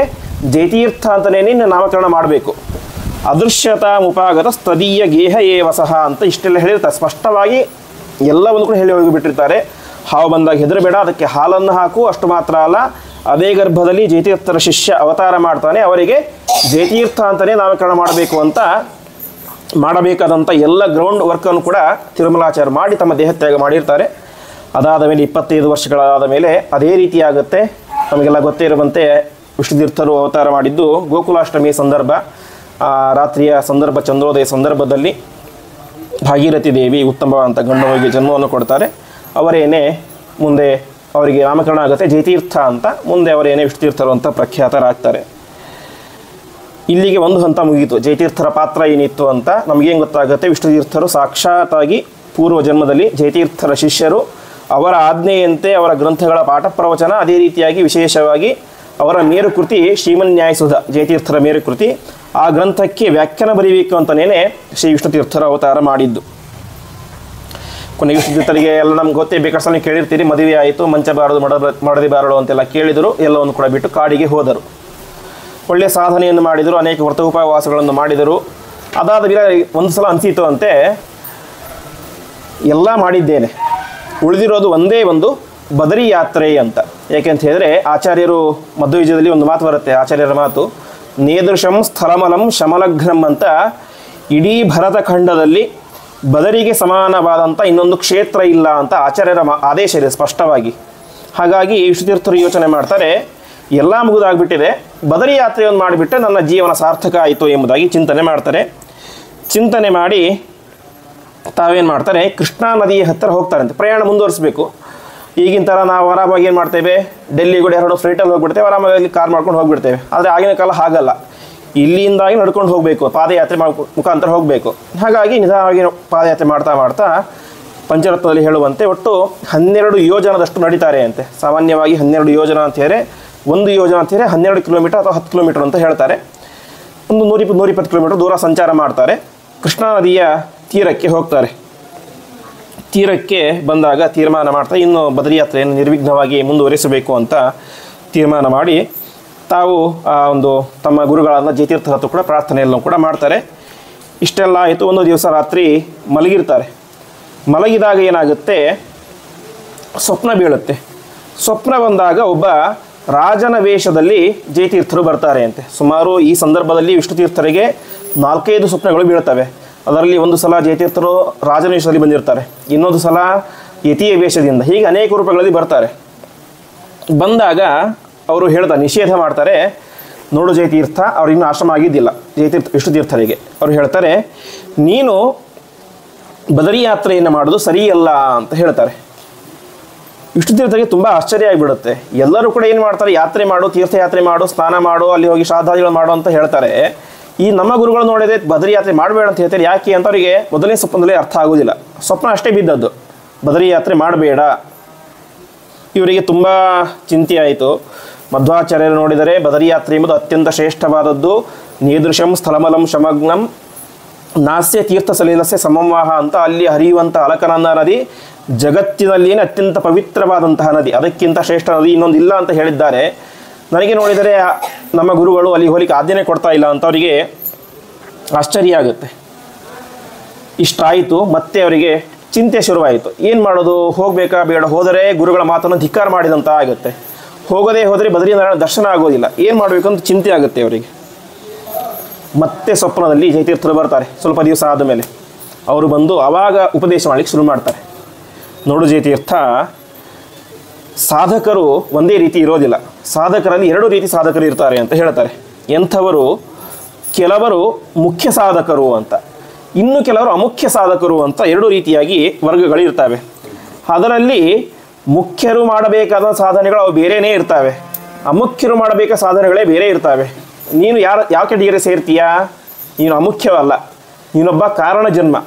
ಜಯತೀರ್ಥ ಅಂತಲೇ ನಾಮಕರಣ ಮಾಡಬೇಕು. ಅದೃಶ್ಯತಾ ಮುಪಾಗತ ತದೀಯ ಗೇಹ ಏವಸಹ ಅಂತ ಇಷ್ಟೆಲ್ಲ ಹೇಳಿರ್ತಾರೆ. ಸ್ಪಷ್ಟವಾಗಿ ಎಲ್ಲವನ್ನು ಕೂಡ ಹೇಳಿ ಹೋಗಿಬಿಟ್ಟಿರ್ತಾರೆ. ಹಾವು ಬಂದಾಗ ಹೆದರಬೇಡ, ಅದಕ್ಕೆ ಹಾಲನ್ನು ಹಾಕು. ಅಷ್ಟು ಮಾತ್ರ ಅಲ್ಲ, ಅದೇ ಗರ್ಭದಲ್ಲಿ ಜಯತೀರ್ಥರ ಶಿಷ್ಯ ಅವತಾರ ಮಾಡ್ತಾನೆ, ಅವರಿಗೆ ಜಯತೀರ್ಥ ಅಂತಲೇ ನಾಮಕರಣ ಮಾಡಬೇಕು ಅಂತ ಮಾಡಬೇಕಾದಂಥ ಎಲ್ಲ ಗ್ರೌಂಡ್ ವರ್ಕನ್ನು ಕೂಡ ತಿರುಮಲಾಚಾರ್ಯ ಮಾಡಿ ತಮ್ಮ ದೇಹತ್ಯಾಗ ಮಾಡಿರ್ತಾರೆ. ಅದಾದ ಮೇಲೆ 25 ವರ್ಷಗಳಾದ ಮೇಲೆ ಅದೇ ರೀತಿಯಾಗುತ್ತೆ. ನಮಗೆಲ್ಲ ಗೊತ್ತೇ ಇರುವಂತೆ ವಿಷ್ಣುತೀರ್ಥರು ಅವತಾರ ಮಾಡಿದ್ದು ಗೋಕುಲಾಷ್ಟಮಿ ಸಂದರ್ಭ, ರಾತ್ರಿಯ ಸಂದರ್ಭ, ಚಂದ್ರೋದಯ ಸಂದರ್ಭದಲ್ಲಿ ಭಾಗೀರಥಿ ದೇವಿ ಉತ್ತಮವಾದಂಥ ಗಂಡನಿಗೆ ಜನ್ಮವನ್ನು ಕೊಡ್ತಾರೆ. ಅವರೇನೇ ಮುಂದೆ ಅವರಿಗೆ ನಾಮಕರಣ ಆಗುತ್ತೆ ಜಯತೀರ್ಥ ಅಂತ. ಮುಂದೆ ಅವರೇನೇ ವಿಷ್ಣುತೀರ್ಥರು ಅಂತ ಪ್ರಖ್ಯಾತರಾಗ್ತಾರೆ. ಇಲ್ಲಿಗೆ ಒಂದು ಹಂತ ಮುಗೀತು. ಜಯತೀರ್ಥರ ಪಾತ್ರ ಏನಿತ್ತು ಅಂತ ನಮಗೇನು ಗೊತ್ತಾಗುತ್ತೆ, ವಿಷ್ಣುತೀರ್ಥರು ಸಾಕ್ಷಾತ್ತಾಗಿ ಪೂರ್ವ ಜನ್ಮದಲ್ಲಿ ಜಯತೀರ್ಥರ ಶಿಷ್ಯರು. ಅವರ ಆಜ್ಞೆಯಂತೆ ಅವರ ಗ್ರಂಥಗಳ ಪಾಠ ಪ್ರವಚನ, ಅದೇ ರೀತಿಯಾಗಿ ವಿಶೇಷವಾಗಿ ಅವರ ಮೇರುಕೃತಿ ಶ್ರೀಮನ್ಯಾಯಸುಧ, ಜಯತೀರ್ಥರ ಮೇರುಕೃತಿ, ಆ ಗ್ರಂಥಕ್ಕೆ ವ್ಯಾಖ್ಯಾನ ಬರೀಬೇಕು ಅಂತಲೇ ಶ್ರೀ ವಿಷ್ಣುತೀರ್ಥರ ಅವತಾರ ಮಾಡಿದ್ದು. ಕೊನೆಗೆ ವಿಷ್ಣುತೀರ್ಥರಿಗೆ ಎಲ್ಲ ನಮ್ಗೆ ಗೊತ್ತೇ, ಬೇಕಾದ ಸಲ ಕೇಳಿರ್ತೀರಿ, ಮದುವೆ ಆಯಿತು, ಮಂಚ ಬಾರದು ಮಾಡದೆ ಬಾರಳು ಅಂತೆಲ್ಲ ಕೇಳಿದರು. ಎಲ್ಲವನ್ನು ಕೂಡ ಬಿಟ್ಟು ಕಾಡಿಗೆ ಹೋದರು. ಒಳ್ಳೆಯ ಸಾಧನೆಯನ್ನು ಮಾಡಿದರು, ಅನೇಕ ವ್ರತೋಪವಾಸಗಳನ್ನು ಮಾಡಿದರು. ಅದಾದ ಮೇಲೆ ಒಂದು ಸಲ ಅನಿಸಿತು ಅಂತೆ, ಎಲ್ಲ ಮಾಡಿದ್ದೇನೆ, ಉಳಿದಿರೋದು ಒಂದೇ ಒಂದು ಬದರಿ ಯಾತ್ರೆ ಅಂತ. ಯಾಕೆಂತ ಹೇಳಿದ್ರೆ ಆಚಾರ್ಯರು ಮಧ್ವವಿಜಯದಲ್ಲಿ ಒಂದು ಮಾತು ಬರುತ್ತೆ, ಆಚಾರ್ಯರ ಮಾತು, ನೇದೃಶಂ ಸ್ಥಳಮಲಂ ಶಮಲಘ್ನಂ ಅಂತ. ಇಡೀ ಭರತ ಖಂಡದಲ್ಲಿ ಬದರಿಗೆ ಸಮಾನವಾದಂಥ ಇನ್ನೊಂದು ಕ್ಷೇತ್ರ ಇಲ್ಲ ಅಂತ ಆಚಾರ್ಯರ ಆದೇಶ ಇದೆ ಸ್ಪಷ್ಟವಾಗಿ. ಹಾಗಾಗಿ ವಿಷ್ಣುತೀರ್ಥರು ಯೋಚನೆ ಮಾಡ್ತಾರೆ, ಎಲ್ಲ ಮುಗಿದಾಗ್ಬಿಟ್ಟಿದೆ, ಬದರಿ ಯಾತ್ರೆಯನ್ನು ಮಾಡಿಬಿಟ್ಟರೆ ನನ್ನ ಜೀವನ ಸಾರ್ಥಕ ಆಯಿತು ಎಂಬುದಾಗಿ ಚಿಂತನೆ ಮಾಡ್ತಾರೆ. ಚಿಂತನೆ ಮಾಡಿ ತಾವೇನು ಮಾಡ್ತಾರೆ, ಕೃಷ್ಣಾ ನದಿಯ ಹತ್ತಿರ ಹೋಗ್ತಾರಂತೆ. ಪ್ರಯಾಣ ಮುಂದುವರಿಸಬೇಕು. ಈಗಿನ ಥರ ನಾವು ಆರಾಮಾಗಿ ಏನು ಮಾಡ್ತೇವೆ, ಡೆಲ್ಲಿಗೆ ಕೂಡ 2 ಫ್ಲೈಟಲ್ಲಿ ಹೋಗ್ಬಿಡ್ತೇವೆ, ಆರಾಮಾಗಿ ಕಾರ್ ಮಾಡ್ಕೊಂಡು ಹೋಗ್ಬಿಡ್ತೇವೆ. ಆದರೆ ಆಗಿನ ಕಾಲ ಹಾಗಲ್ಲ, ಇಲ್ಲಿಂದಾಗಿ ನಡ್ಕೊಂಡು ಹೋಗಬೇಕು, ಪಾದಯಾತ್ರೆ ಮುಖಾಂತರ ಹೋಗಬೇಕು. ಹಾಗಾಗಿ ನಿಧಾನವಾಗಿ ಪಾದಯಾತ್ರೆ ಮಾಡ್ತಾ ಮಾಡ್ತಾ ಪಂಚರತ್ನದಲ್ಲಿ ಹೇಳುವಂತೆ ಒಟ್ಟು 12 ಯೋಜನದಷ್ಟು ನಡೀತಾರೆ ಅಂತೆ. ಸಾಮಾನ್ಯವಾಗಿ 12 ಯೋಜನ ಅಂತ ಹೇಳಿದ್ರೆ, ಒಂದು ಯೋಜನ ಅಂತ ಹೇಳಿದ್ರೆ 12 ಕಿಲೋಮೀಟರ್ ಅಥವಾ 10 ಕಿಲೋಮೀಟರ್ ಅಂತ ಹೇಳ್ತಾರೆ. ಒಂದು 120 ಕಿಲೋಮೀಟರ್ ದೂರ ಸಂಚಾರ ಮಾಡ್ತಾರೆ. ಕೃಷ್ಣಾ ನದಿಯ ತೀರಕ್ಕೆ ಹೋಗ್ತಾರೆ. ತೀರಕ್ಕೆ ಬಂದಾಗ ತೀರ್ಮಾನ ಮಾಡ್ತಾರೆ, ಇನ್ನು ಬದರಿ ಯಾತ್ರೆಯನ್ನು ನಿರ್ವಿಘ್ನವಾಗಿ ಮುಂದುವರಿಸಬೇಕು ಅಂತ ತೀರ್ಮಾನ ಮಾಡಿ ತಾವು ಒಂದು ತಮ್ಮ ಗುರುಗಳಾದ ಜಯತೀರ್ಥರ ಹತ್ರ ಕೂಡ ಪ್ರಾರ್ಥನೆಯನ್ನು ಕೂಡ ಮಾಡ್ತಾರೆ. ಇಷ್ಟೆಲ್ಲ ಆಯಿತು. ಒಂದು ದಿವಸ ರಾತ್ರಿ ಮಲಗಿರ್ತಾರೆ. ಮಲಗಿದಾಗ ಏನಾಗುತ್ತೆ, ಸ್ವಪ್ನ ಬೀಳುತ್ತೆ. ಸ್ವಪ್ನ ಬಂದಾಗ ಒಬ್ಬ ರಾಜನ ವೇಷದಲ್ಲಿ ಜಯತೀರ್ಥರು ಬರ್ತಾರೆ ಅಂತೆ. ಸುಮಾರು ಈ ಸಂದರ್ಭದಲ್ಲಿ ವಿಷ್ಣುತೀರ್ಥರಿಗೆ 4-5 ಸ್ವಪ್ನಗಳು ಬೀಳ್ತವೆ. ಅದರಲ್ಲಿ ಒಂದು ಸಲ ಜಯತೀರ್ಥರು ರಾಜನ ವೇಷದಲ್ಲಿ ಬಂದಿರ್ತಾರೆ, ಇನ್ನೊಂದು ಸಲ ಯತಿಯ ವೇಷದಿಂದ, ಹೀಗೆ ಅನೇಕ ರೂಪಗಳಲ್ಲಿ ಬರ್ತಾರೆ. ಬಂದಾಗ ಅವರು ನಿಷೇಧ ಮಾಡ್ತಾರೆ, ನೋಡು ಜಯತೀರ್ಥ, ಅವ್ರು ಇನ್ನೂ ಆಶ್ರಮ ಆಗಿದ್ದಿಲ್ಲ ವಿಷ್ಣುತೀರ್ಥರಿಗೆ. ಅವರು ಹೇಳ್ತಾರೆ, ನೀನು ಬದರಿ ಯಾತ್ರೆಯನ್ನು ಮಾಡೋದು ಸರಿಯಲ್ಲ ಅಂತ ಹೇಳ್ತಾರೆ. ವಿಷ್ಣುತೀರ್ಥರಿಗೆ ತುಂಬ ಆಶ್ಚರ್ಯ ಆಗಿಬಿಡುತ್ತೆ. ಎಲ್ಲರೂ ಕೂಡ ಏನು ಮಾಡ್ತಾರೆ, ಯಾತ್ರೆ ಮಾಡು, ತೀರ್ಥಯಾತ್ರೆ ಮಾಡು, ಸ್ನಾನ ಮಾಡು, ಅಲ್ಲಿ ಹೋಗಿ ಶ್ರಾದ್ದಾದಿಗಳು ಮಾಡು ಅಂತ ಹೇಳ್ತಾರೆ. ಈ ನಮ್ಮ ಗುರುಗಳು ನೋಡಿದ್ರೆ ಬದರಿ ಯಾತ್ರೆ ಮಾಡಬೇಡ ಅಂತ ಹೇಳ್ತಾರೆ. ಯಾಕೆ ಅಂತ ಅವರಿಗೆ ಮೊದಲನೇ ಸ್ವಪ್ನದಲ್ಲಿ ಅರ್ಥ ಆಗೋದಿಲ್ಲ. ಸ್ವಪ್ನ ಅಷ್ಟೇ ಬಿದ್ದದ್ದು, ಬದರಿ ಯಾತ್ರೆ ಮಾಡಬೇಡ. ಇವರಿಗೆ ತುಂಬ ಚಿಂತೆ ಆಯಿತು. ಮಧ್ವಾಚಾರ್ಯರು ನೋಡಿದರೆ ಬದರಿ ಯಾತ್ರೆ ಎಂಬುದು ಅತ್ಯಂತ ಶ್ರೇಷ್ಠವಾದದ್ದು. ನೇದೃಶಂ ಸ್ಥಳಮಲಂ ಶಮಗ್ನಂ ನಾಸ್ಯ ತೀರ್ಥ ಸಲೀಲಸ್ಯ ಸಮಂವಾಹ ಅಂತ. ಅಲ್ಲಿ ಹರಿಯುವಂಥ ಅಲಕನಂದ ನದಿ ಜಗತ್ತಿನಲ್ಲಿಯೇ ಅತ್ಯಂತ ಪವಿತ್ರವಾದಂತಹ ನದಿ, ಅದಕ್ಕಿಂತ ಶ್ರೇಷ್ಠ ನದಿ ಇನ್ನೊಂದು ಇಲ್ಲ ಅಂತ ಹೇಳಿದ್ದಾರೆ. ನನಗೆ ನೋಡಿದರೆ ನಮ್ಮ ಗುರುಗಳು ಅಲ್ಲಿ ಹೋಲಿಕೆ ಆದ್ಯತೆ ಕೊಡ್ತಾ ಇಲ್ಲ ಅಂತ ಅವರಿಗೆ ಆಶ್ಚರ್ಯ ಆಗುತ್ತೆ. ಇಷ್ಟಾಯಿತು. ಮತ್ತೆ ಅವರಿಗೆ ಚಿಂತೆ ಶುರುವಾಯಿತು. ಏನು ಮಾಡೋದು, ಹೋಗಬೇಕಾ ಬೇಡ, ಹೋದರೆ ಗುರುಗಳ ಮಾತನ್ನು ಧಿಕ್ಕಾರ ಮಾಡಿದಂತ ಆಗುತ್ತೆ, ಹೋಗದೆ ಹೋದರೆ ಬದರಿನಾರಾಯಣ ದರ್ಶನ ಆಗೋದಿಲ್ಲ, ಏನು ಮಾಡಬೇಕು ಅಂತ ಚಿಂತೆ ಆಗುತ್ತೆ ಅವರಿಗೆ. ಮತ್ತೆ ಸ್ವಪ್ನದಲ್ಲಿ ಜಯತೀರ್ಥರು ಬರ್ತಾರೆ. ಸ್ವಲ್ಪ ದಿವಸ ಆದಮೇಲೆ ಅವರು ಬಂದು ಆವಾಗ ಉಪದೇಶ ಮಾಡಲಿಕ್ಕೆ ಶುರು ಮಾಡ್ತಾರೆ. ನೋಡು ಜಯತೀರ್ಥ, ಸಾಧಕರು ಒಂದೇ ರೀತಿ ಇರೋದಿಲ್ಲ, ಸಾಧಕರಲ್ಲಿ 2 ರೀತಿ ಸಾಧಕರು ಇರ್ತಾರೆ ಅಂತ ಹೇಳ್ತಾರೆ. ಎಂಥವರು? ಕೆಲವರು ಮುಖ್ಯ ಸಾಧಕರು ಅಂತ, ಇನ್ನು ಕೆಲವರು ಅಮುಖ್ಯ ಸಾಧಕರು ಅಂತ 2 ರೀತಿಯಾಗಿ ವರ್ಗಗಳಿರ್ತವೆ. ಅದರಲ್ಲಿ ಮುಖ್ಯರು ಮಾಡಬೇಕಾದ ಸಾಧನೆಗಳು ಅವು ಬೇರೆಯೇ ಇರ್ತವೆ, ಅಮುಖ್ಯರು ಮಾಡಬೇಕಾದ ಸಾಧನೆಗಳೇ ಬೇರೆ ಇರ್ತವೆ. ನೀನು ಯಾವ ಕೆಟಗರಿ ಸೇರ್ತೀಯಾ? ನೀನು ಅಮುಖ್ಯವಲ್ಲ, ನೀನೊಬ್ಬ ಕಾರಣ ಜನ್ಮ,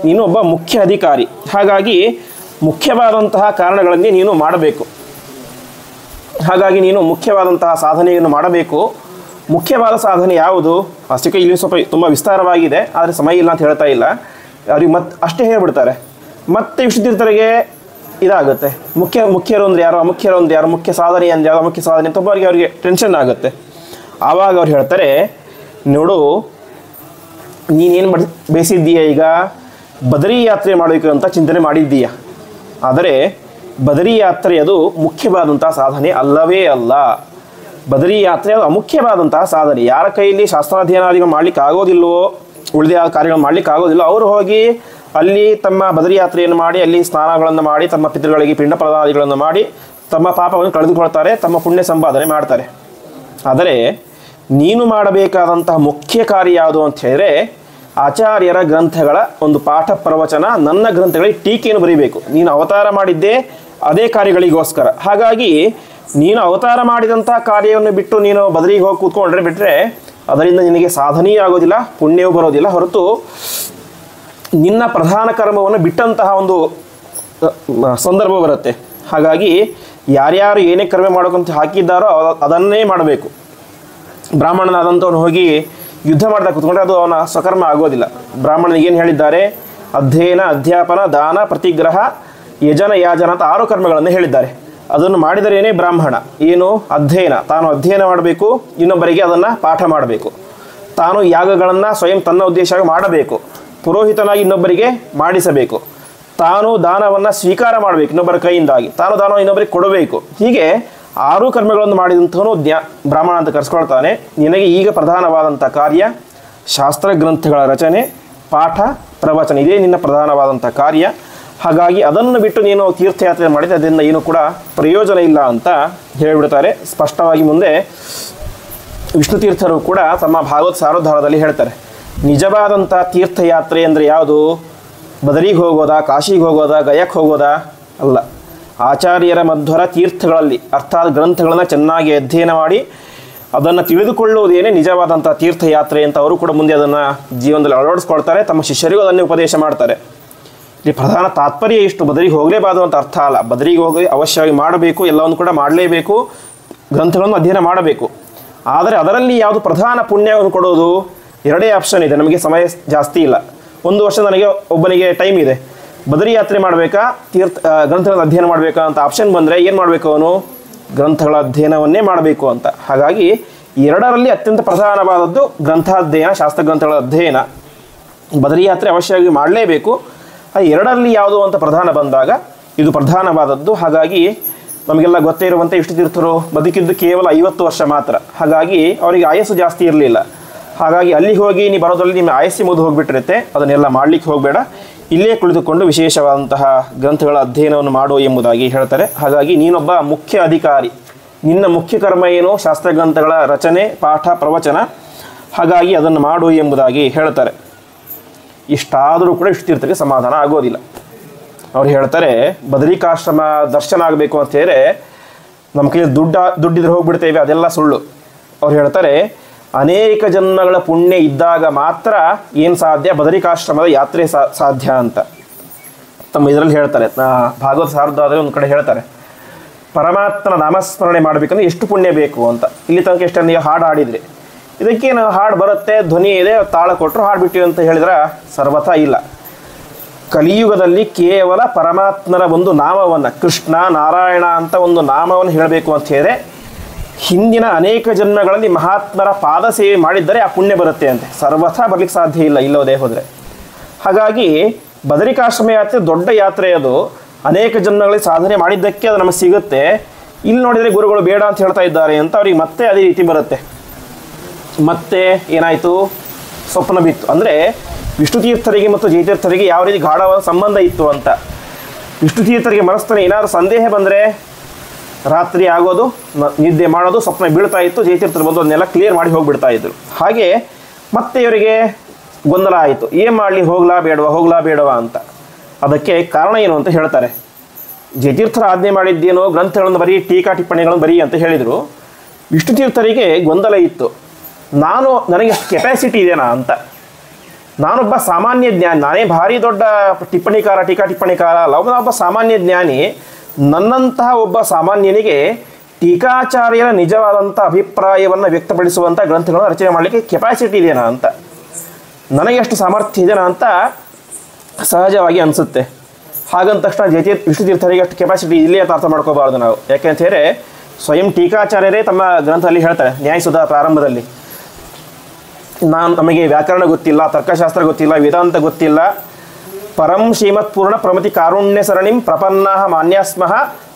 ನೀನು ಒಬ್ಬ ಮುಖ್ಯ ಅಧಿಕಾರಿ. ಹಾಗಾಗಿ ಮುಖ್ಯವಾದಂತಹ ಕಾರಣಗಳನ್ನೇ ನೀನು ಮಾಡಬೇಕು. ಹಾಗಾಗಿ ನೀನು ಮುಖ್ಯವಾದಂತಹ ಸಾಧನೆಯನ್ನು ಮಾಡಬೇಕು. ಮುಖ್ಯವಾದ ಸಾಧನೆ ಯಾವುದು? ಅಷ್ಟಕ್ಕೆ ಇಲ್ಲಿ ಸ್ವಲ್ಪ ತುಂಬ ವಿಸ್ತಾರವಾಗಿದೆ, ಆದರೆ ಸಮಯ ಇಲ್ಲ ಅಂತ ಹೇಳ್ತಾ ಇಲ್ಲ. ಅವ್ರಿಗೆ ಅಷ್ಟೇ ಹೇಳ್ಬಿಡ್ತಾರೆ. ಮತ್ತೆ ವಿಷ್ಣುತೀರ್ಥರಿಗೆ ಇದಾಗುತ್ತೆ, ಮುಖ್ಯರು ಅಂದರೆ ಯಾರು, ಅಮುಖ್ಯರು ಅಂದರೆ ಯಾರು, ಮುಖ್ಯ ಸಾಧನೆ ಅಂದರೆ ಯಾರು, ಅಮುಖ್ಯ ಸಾಧನೆ ಅಂತ ಅವರಿಗೆ ಟೆನ್ಷನ್ ಆಗುತ್ತೆ. ಆವಾಗ ಅವ್ರು ಹೇಳ್ತಾರೆ, ನೋಡು ನೀನೇನು ಬಯಸಿದ್ದೀಯ, ಈಗ ಬದರಿ ಯಾತ್ರೆ ಮಾಡಬೇಕು ಅಂತ ಚಿಂತನೆ ಮಾಡಿದ್ದೀಯ. ಆದರೆ ಬದರಿ ಯಾತ್ರೆ ಅದು ಮುಖ್ಯವಾದಂತಹ ಸಾಧನೆ ಅಲ್ಲವೇ ಅಲ್ಲ. ಬದರಿ ಯಾತ್ರೆ ಅದು ಅಮುಖ್ಯವಾದಂತಹ ಸಾಧನೆ. ಯಾರ ಕೈಯಲ್ಲಿ ಶಾಸ್ತ್ರಾಧ್ಯಯನಾದಿಗಳು ಮಾಡಲಿಕ್ಕೆ ಆಗೋದಿಲ್ಲವೋ, ಉಳಿದ ಕಾರ್ಯಗಳು ಮಾಡಲಿಕ್ಕೆ ಆಗೋದಿಲ್ಲ, ಅವರು ಹೋಗಿ ಅಲ್ಲಿ ತಮ್ಮ ಬದರಿ ಯಾತ್ರೆಯನ್ನು ಮಾಡಿ ಅಲ್ಲಿ ಸ್ನಾನಗಳನ್ನು ಮಾಡಿ ತಮ್ಮ ಪಿತೃಗಳಿಗೆ ಪಿಂಡ ಪ್ರದಾನಾದಿಗಳನ್ನು ಮಾಡಿ ತಮ್ಮ ಪಾಪವನ್ನು ಕಳೆದುಕೊಳ್ತಾರೆ, ತಮ್ಮ ಪುಣ್ಯ ಸಂಪಾದನೆ ಮಾಡ್ತಾರೆ. ಆದರೆ ನೀನು ಮಾಡಬೇಕಾದಂತಹ ಮುಖ್ಯ ಕಾರ್ಯ ಯಾವುದು ಅಂತ ಹೇಳಿದ್ರೆ, ಆಚಾರ್ಯರ ಗ್ರಂಥಗಳ ಒಂದು ಪಾಠ ಪ್ರವಚನ, ನನ್ನ ಗ್ರಂಥಗಳಿಗೆ ಟೀಕೆಯನ್ನು ಬರೀಬೇಕು. ನೀನು ಅವತಾರ ಮಾಡಿದ್ದೇ ಅದೇ ಕಾರ್ಯಗಳಿಗೋಸ್ಕರ. ಹಾಗಾಗಿ ನೀನು ಅವತಾರ ಮಾಡಿದಂತಹ ಕಾರ್ಯವನ್ನು ಬಿಟ್ಟು ನೀನು ಬದರಿಗೆ ಹೋಗಿ ಕೂತ್ಕೊಂಡ್ರೆ ಬಿಟ್ಟರೆ ಅದರಿಂದ ನಿನಗೆ ಸಾಧನೆಯೂ ಆಗೋದಿಲ್ಲ, ಪುಣ್ಯವೂ ಬರೋದಿಲ್ಲ. ಹೊರತು ನಿನ್ನ ಪ್ರಧಾನ ಕರ್ಮವನ್ನು ಬಿಟ್ಟಂತಹ ಒಂದು ಸಂದರ್ಭ ಬರುತ್ತೆ. ಹಾಗಾಗಿ ಯಾರ್ಯಾರು ಏನೇ ಕರ್ಮ ಮಾಡೋಕ್ಕಂತ ಹಾಕಿದ್ದಾರೋ ಅದನ್ನೇ ಮಾಡಬೇಕು. ಬ್ರಾಹ್ಮಣನಾದಂಥವನು ಹೋಗಿ ಯುದ್ಧ ಮಾಡ್ತಾ ಕೂತ್ಕೊಂಡ್ರೆ ಅದು ಅವನ ಸ್ವಕರ್ಮ ಆಗೋದಿಲ್ಲ. ಬ್ರಾಹ್ಮಣನಿಗೆ ಏನು ಹೇಳಿದ್ದಾರೆ? ಅಧ್ಯಯನ, ಅಧ್ಯಾಪನ, ದಾನ, ಪ್ರತಿಗ್ರಹ, ಯಜನ, ಯಾಜನ ಅಂತ 6 ಕರ್ಮಗಳನ್ನು ಹೇಳಿದ್ದಾರೆ. ಅದನ್ನು ಮಾಡಿದರೇನೇ ಬ್ರಾಹ್ಮಣ. ಏನು? ಅಧ್ಯಯನ, ತಾನು ಅಧ್ಯಯನ ಮಾಡಬೇಕು, ಇನ್ನೊಬ್ಬರಿಗೆ ಅದನ್ನು ಪಾಠ ಮಾಡಬೇಕು. ತಾನು ಯಾಗಗಳನ್ನು ಸ್ವಯಂ ತನ್ನ ಉದ್ದೇಶವಾಗಿ ಮಾಡಬೇಕು, ಪುರೋಹಿತನಾಗಿ ಇನ್ನೊಬ್ಬರಿಗೆ ಮಾಡಿಸಬೇಕು. ತಾನು ದಾನವನ್ನು ಸ್ವೀಕಾರ ಮಾಡಬೇಕು ಇನ್ನೊಬ್ಬರ ಕೈಯಿಂದಾಗಿ, ತಾನು ದಾನವನ್ನು ಇನ್ನೊಬ್ಬರಿಗೆ ಕೊಡಬೇಕು. ಹೀಗೆ 6 ಕರ್ಮಗಳನ್ನು ಮಾಡಿದಂಥವನು ಬ್ರಾಹ್ಮಣ ಅಂತ ಕರೆಸ್ಕೊಳ್ತಾನೆ. ನಿನಗೆ ಈಗ ಪ್ರಧಾನವಾದಂಥ ಕಾರ್ಯ ಶಾಸ್ತ್ರ ಗ್ರಂಥಗಳ ರಚನೆ, ಪಾಠ ಪ್ರವಚನ, ಇದೇ ನಿನ್ನ ಪ್ರಧಾನವಾದಂಥ ಕಾರ್ಯ. ಹಾಗಾಗಿ ಅದನ್ನು ಬಿಟ್ಟು ನೀನು ತೀರ್ಥಯಾತ್ರೆ ಮಾಡಿದರೆ ಅದರಿಂದ ಏನೂ ಕೂಡ ಪ್ರಯೋಜನ ಇಲ್ಲ ಅಂತ ಹೇಳಿಬಿಡ್ತಾರೆ ಸ್ಪಷ್ಟವಾಗಿ. ಮುಂದೆ ವಿಷ್ಣುತೀರ್ಥರು ಕೂಡ ತಮ್ಮ ಭಾಗವತ ಸಾರೋದ್ಧಾರದಲ್ಲಿ ಹೇಳ್ತಾರೆ, ನಿಜವಾದಂಥ ತೀರ್ಥಯಾತ್ರೆ ಅಂದರೆ ಯಾವುದು? ಬದರಿಗೆ ಹೋಗೋದಾ, ಕಾಶಿಗೆ ಹೋಗೋದಾ, ಗಯಕ್ಕೆ ಹೋಗೋದಾ? ಅಲ್ಲ. ಆಚಾರ್ಯರ ಮಧ್ವರ ತೀರ್ಥಗಳಲ್ಲಿ ಅರ್ಥಾತ್ ಗ್ರಂಥಗಳನ್ನು ಚೆನ್ನಾಗಿ ಅಧ್ಯಯನ ಮಾಡಿ ಅದನ್ನು ತಿಳಿದುಕೊಳ್ಳುವುದೇನೇ ನಿಜವಾದಂಥ ತೀರ್ಥಯಾತ್ರೆ ಅಂತ ಅವರು ಕೂಡ ಮುಂದೆ ಅದನ್ನು ಜೀವನದಲ್ಲಿ ಅಳವಡಿಸ್ಕೊಳ್ತಾರೆ. ತಮ್ಮ ಶಿಷ್ಯರಿಗೂ ಅದನ್ನೇ ಉಪದೇಶ ಮಾಡ್ತಾರೆ. ಇಲ್ಲಿ ಪ್ರಧಾನ ತಾತ್ಪರ್ಯ ಇಷ್ಟು, ಬದರಿಗೆ ಹೋಗಲೇಬಾರದು ಅಂತ ಅರ್ಥ ಅಲ್ಲ. ಬದರಿಗೆ ಹೋಗಿ ಅವಶ್ಯವಾಗಿ ಮಾಡಬೇಕು, ಎಲ್ಲವನ್ನು ಕೂಡ ಮಾಡಲೇಬೇಕು, ಗ್ರಂಥಗಳನ್ನು ಅಧ್ಯಯನ ಮಾಡಬೇಕು. ಆದರೆ ಅದರಲ್ಲಿ ಯಾವುದು ಪ್ರಧಾನ ಪುಣ್ಯವನ್ನು ಕೊಡೋದು? 2 ಆಪ್ಷನ್ ಇದೆ. ನಮಗೆ ಸಮಯ ಜಾಸ್ತಿ ಇಲ್ಲ, 1 ವರ್ಷ ನನಗೆ ಒಬ್ಬನಿಗೆ ಟೈಮ್ ಇದೆ. ಬದರಿ ಯಾತ್ರೆ ಮಾಡಬೇಕಾ, ಗ್ರಂಥಗಳ ಅಧ್ಯಯನ ಮಾಡಬೇಕಾ ಅಂತ ಆಪ್ಷನ್ ಬಂದರೆ ಏನು ಮಾಡಬೇಕು? ಅವನು ಗ್ರಂಥಗಳ ಅಧ್ಯಯನವನ್ನೇ ಮಾಡಬೇಕು ಅಂತ. ಹಾಗಾಗಿ 2ರಲ್ಲಿ ಅತ್ಯಂತ ಪ್ರಧಾನವಾದದ್ದು ಗ್ರಂಥಾಧ್ಯಯನ, ಶಾಸ್ತ್ರ ಗ್ರಂಥಗಳ ಅಧ್ಯಯನ. ಬದರಿ ಯಾತ್ರೆ ಅವಶ್ಯವಾಗಿ ಮಾಡಲೇಬೇಕು. 2ರಲ್ಲಿ ಯಾವುದು ಅಂತ ಪ್ರಧಾನ ಬಂದಾಗ ಇದು ಪ್ರಧಾನವಾದದ್ದು. ಹಾಗಾಗಿ ನಮಗೆಲ್ಲ ಗೊತ್ತೇ ಇರುವಂತೆ ವಿಷ್ಣುತೀರ್ಥರು ಬದುಕಿದ್ದು ಕೇವಲ 50 ವರ್ಷ ಮಾತ್ರ. ಹಾಗಾಗಿ ಅವರಿಗೆ ಆಯಸ್ಸು ಜಾಸ್ತಿ ಇರಲಿಲ್ಲ. ಹಾಗಾಗಿ ಅಲ್ಲಿಗೆ ಹೋಗಿ ನೀವು ಬರೋದ್ರಲ್ಲಿ ನಿಮ್ಮ ಆಯಸ್ಸು ಮುಗಿದು ಹೋಗಿಬಿಟ್ಟಿರುತ್ತೆ. ಅದನ್ನೆಲ್ಲ ಮಾಡಲಿಕ್ಕೆ ಹೋಗಬೇಡ, ಇಲ್ಲೇ ಕುಳಿತುಕೊಂಡು ವಿಶೇಷವಾದಂತಹ ಗ್ರಂಥಗಳ ಅಧ್ಯಯನವನ್ನು ಮಾಡು ಎಂಬುದಾಗಿ ಹೇಳ್ತಾರೆ. ಹಾಗಾಗಿ ನೀನೊಬ್ಬ ಮುಖ್ಯ ಅಧಿಕಾರಿ, ನಿನ್ನ ಮುಖ್ಯ ಕರ್ಮ ಏನು? ಶಾಸ್ತ್ರ ಗ್ರಂಥಗಳ ರಚನೆ, ಪಾಠ ಪ್ರವಚನ. ಹಾಗಾಗಿ ಅದನ್ನು ಮಾಡು ಎಂಬುದಾಗಿ ಹೇಳ್ತಾರೆ. ಇಷ್ಟಾದರೂ ಕೂಡ ವಿಷ್ಣುತೀರ್ಥರಿಗೆ ಸಮಾಧಾನ ಆಗೋದಿಲ್ಲ. ಅವ್ರು ಹೇಳ್ತಾರೆ, ಬದರಿಕಾಶ್ರಮ ದರ್ಶನ ಆಗಬೇಕು ಅಂತ ಹೇಳಿದ್ರೆ ನಮ್ಮ ಕೈಯಲ್ಲಿ ದುಡ್ಡಿದ್ರೆ ಹೋಗ್ಬಿಡ್ತೇವೆ, ಅದೆಲ್ಲ ಸುಳ್ಳು. ಅವ್ರು ಹೇಳ್ತಾರೆ, ಅನೇಕ ಜನ್ಮಗಳ ಪುಣ್ಯ ಇದ್ದಾಗ ಮಾತ್ರ ಏನು ಸಾಧ್ಯ? ಬದರಿಕಾಶ್ರಮದ ಯಾತ್ರೆ ಸಾಧ್ಯ ಅಂತ ತಮ್ಮ ಇದರಲ್ಲಿ ಹೇಳ್ತಾರೆ. ಭಾಗವತ ಸಾರದಾದರೆ ಒಂದು ಕಡೆ ಹೇಳ್ತಾರೆ, ಪರಮಾತ್ಮನ ನಾಮಸ್ಮರಣೆ ಮಾಡಬೇಕಂದ್ರೆ ಎಷ್ಟು ಪುಣ್ಯ ಬೇಕು ಅಂತ. ಇಲ್ಲಿ ತನಕ ಎಷ್ಟು ನೀವು ಹಾಡು ಹಾಡಿದ್ರಿ, ಇದಕ್ಕೇನು ಹಾಡು ಬರುತ್ತೆ, ಧ್ವನಿ ಇದೆ, ತಾಳ ಕೊಟ್ಟರು ಹಾಡುಬಿಟ್ಟಿವಿ ಅಂತ ಹೇಳಿದ್ರೆ ಸರ್ವಥಾ ಇಲ್ಲ. ಕಲಿಯುಗದಲ್ಲಿ ಕೇವಲ ಪರಮಾತ್ಮನ ಒಂದು ನಾಮವನ್ನು, ಕೃಷ್ಣ, ನಾರಾಯಣ ಅಂತ ಒಂದು ನಾಮವನ್ನು ಹೇಳಬೇಕು ಅಂತ ಹೇಳಿದ್ರೆ ಹಿಂದಿನ ಅನೇಕ ಜನ್ಮಗಳಲ್ಲಿ ಮಹಾತ್ಮರ ಪಾದ ಸೇವೆ ಮಾಡಿದ್ದರೆ ಆ ಪುಣ್ಯ ಬರುತ್ತೆ ಅಂತೆ. ಸರ್ವಥಾ ಬರಲಿಕ್ಕೆ ಸಾಧ್ಯ ಇಲ್ಲ ಇಲ್ಲೋದೇ ಹೋದರೆ. ಹಾಗಾಗಿ ಬದರಿಕಾಶ್ರಮ ಯಾತ್ರೆ ದೊಡ್ಡ ಯಾತ್ರೆ, ಅದು ಅನೇಕ ಜನ್ಮಗಳಲ್ಲಿ ಸಾಧನೆ ಮಾಡಿದ್ದಕ್ಕೆ ಅದು ನಮಗೆ ಸಿಗುತ್ತೆ. ಇಲ್ಲಿ ನೋಡಿದರೆ ಗುರುಗಳು ಬೇಡ ಅಂತ ಹೇಳ್ತಾ ಇದ್ದಾರೆ ಅಂತ ಅವ್ರಿಗೆ ಮತ್ತೆ ಅದೇ ರೀತಿ ಬರುತ್ತೆ. ಮತ್ತೆ ಏನಾಯಿತು? ಸ್ವಪ್ನ ಬಿತ್ತು. ಅಂದರೆ ವಿಷ್ಣುತೀರ್ಥರಿಗೆ ಮತ್ತು ಜಯತೀರ್ಥರಿಗೆ ಯಾವ ರೀತಿ ಗಾಢವಾದ ಸಂಬಂಧ ಇತ್ತು ಅಂತ. ವಿಷ್ಣುತೀರ್ಥರಿಗೆ ಮನಸ್ಸಿನ ಏನಾದರೂ ಸಂದೇಹ ಬಂದರೆ ರಾತ್ರಿ ಆಗೋದು, ನಿದ್ದೆ ಮಾಡೋದು, ಸ್ವಪ್ನ ಬೀಳ್ತಾ ಇತ್ತು. ಜಯತೀರ್ಥರು ಬಂದು ಅದನ್ನೆಲ್ಲ ಕ್ಲಿಯರ್ ಮಾಡಿ ಹೋಗಿಬಿಡ್ತಾ ಇದ್ರು. ಹಾಗೆ ಮತ್ತೆ ಇವರಿಗೆ ಗೊಂದಲ ಆಯಿತು, ಏನು ಮಾಡಲಿ, ಹೋಗ್ಲಾ ಬೇಡವಾ ಅಂತ. ಅದಕ್ಕೆ ಕಾರಣ ಏನು ಅಂತ ಹೇಳ್ತಾರೆ. ಜಯತೀರ್ಥರ ಆಜ್ಞೆ ಮಾಡಿದ್ದೇನೋ ಗ್ರಂಥಗಳನ್ನು ಬರೀ ಟೀಕಾ ಟಿಪ್ಪಣಿಗಳನ್ನು ಬರೀ ಅಂತ ಹೇಳಿದರು. ವಿಷ್ಣುತೀರ್ಥರಿಗೆ ಗೊಂದಲ ಇತ್ತು, ನನಗೆ ಎಷ್ಟು ಕೆಪಾಸಿಟಿ ಇದೆನಾ ಅಂತ. ನಾನೊಬ್ಬ ಸಾಮಾನ್ಯ ಜ್ಞಾನಿ, ನಾನೇ ಭಾರಿ ದೊಡ್ಡ ಟೀಕಾ ಟಿಪ್ಪಣಿಕಾರ ಅಲ್ಲ, ಒಬ್ಬ ಸಾಮಾನ್ಯ ಜ್ಞಾನಿ. ನನ್ನಂತಹ ಒಬ್ಬ ಸಾಮಾನ್ಯನಿಗೆ ಟೀಕಾಚಾರ್ಯರ ನಿಜವಾದಂಥ ಅಭಿಪ್ರಾಯವನ್ನು ವ್ಯಕ್ತಪಡಿಸುವಂಥ ಗ್ರಂಥಗಳನ್ನು ರಚನೆ ಮಾಡಲಿಕ್ಕೆ ಕೆಪಾಸಿಟಿ ಇದೆಯಾ ಅಂತ, ನನಗೆ ಎಷ್ಟು ಸಾಮರ್ಥ್ಯ ಇದೆಯಾ ಅಂತ ಸಹಜವಾಗಿ ಅನಿಸುತ್ತೆ. ಹಾಗಂದ ತಕ್ಷಣ ವಿಷ್ಣುತೀರ್ಥರಿಗೆ ಅಷ್ಟು ಕೆಪಾಸಿಟಿ ಇಲ್ಲಿ ಅಂತ ಅರ್ಥ ಮಾಡ್ಕೋಬಾರ್ದು ನಾವು. ಯಾಕೆಂತ ಹೇಳಿದ್ರೆ ಸ್ವಯಂ ಟೀಕಾಚಾರ್ಯರೇ ತಮ್ಮ ಗ್ರಂಥದಲ್ಲಿ ಹೇಳ್ತಾರೆ, ನ್ಯಾಯಸುಧಾ ಪ್ರಾರಂಭದಲ್ಲಿ, ನಮಗೆ ವ್ಯಾಕರಣ ಗೊತ್ತಿಲ್ಲ, ತರ್ಕಶಾಸ್ತ್ರ ಗೊತ್ತಿಲ್ಲ, ವೇದಾಂತ ಗೊತ್ತಿಲ್ಲ, ಪರಂ ಶ್ರೀಮತ್ಪೂರ್ಣ ಪ್ರಮತಿ ಕಾರುಣ್ಯ ಸರಣಿಂ ಪ್ರಪನ್ನಃ ಮಾನ್ಯಾಸ್ಮಃ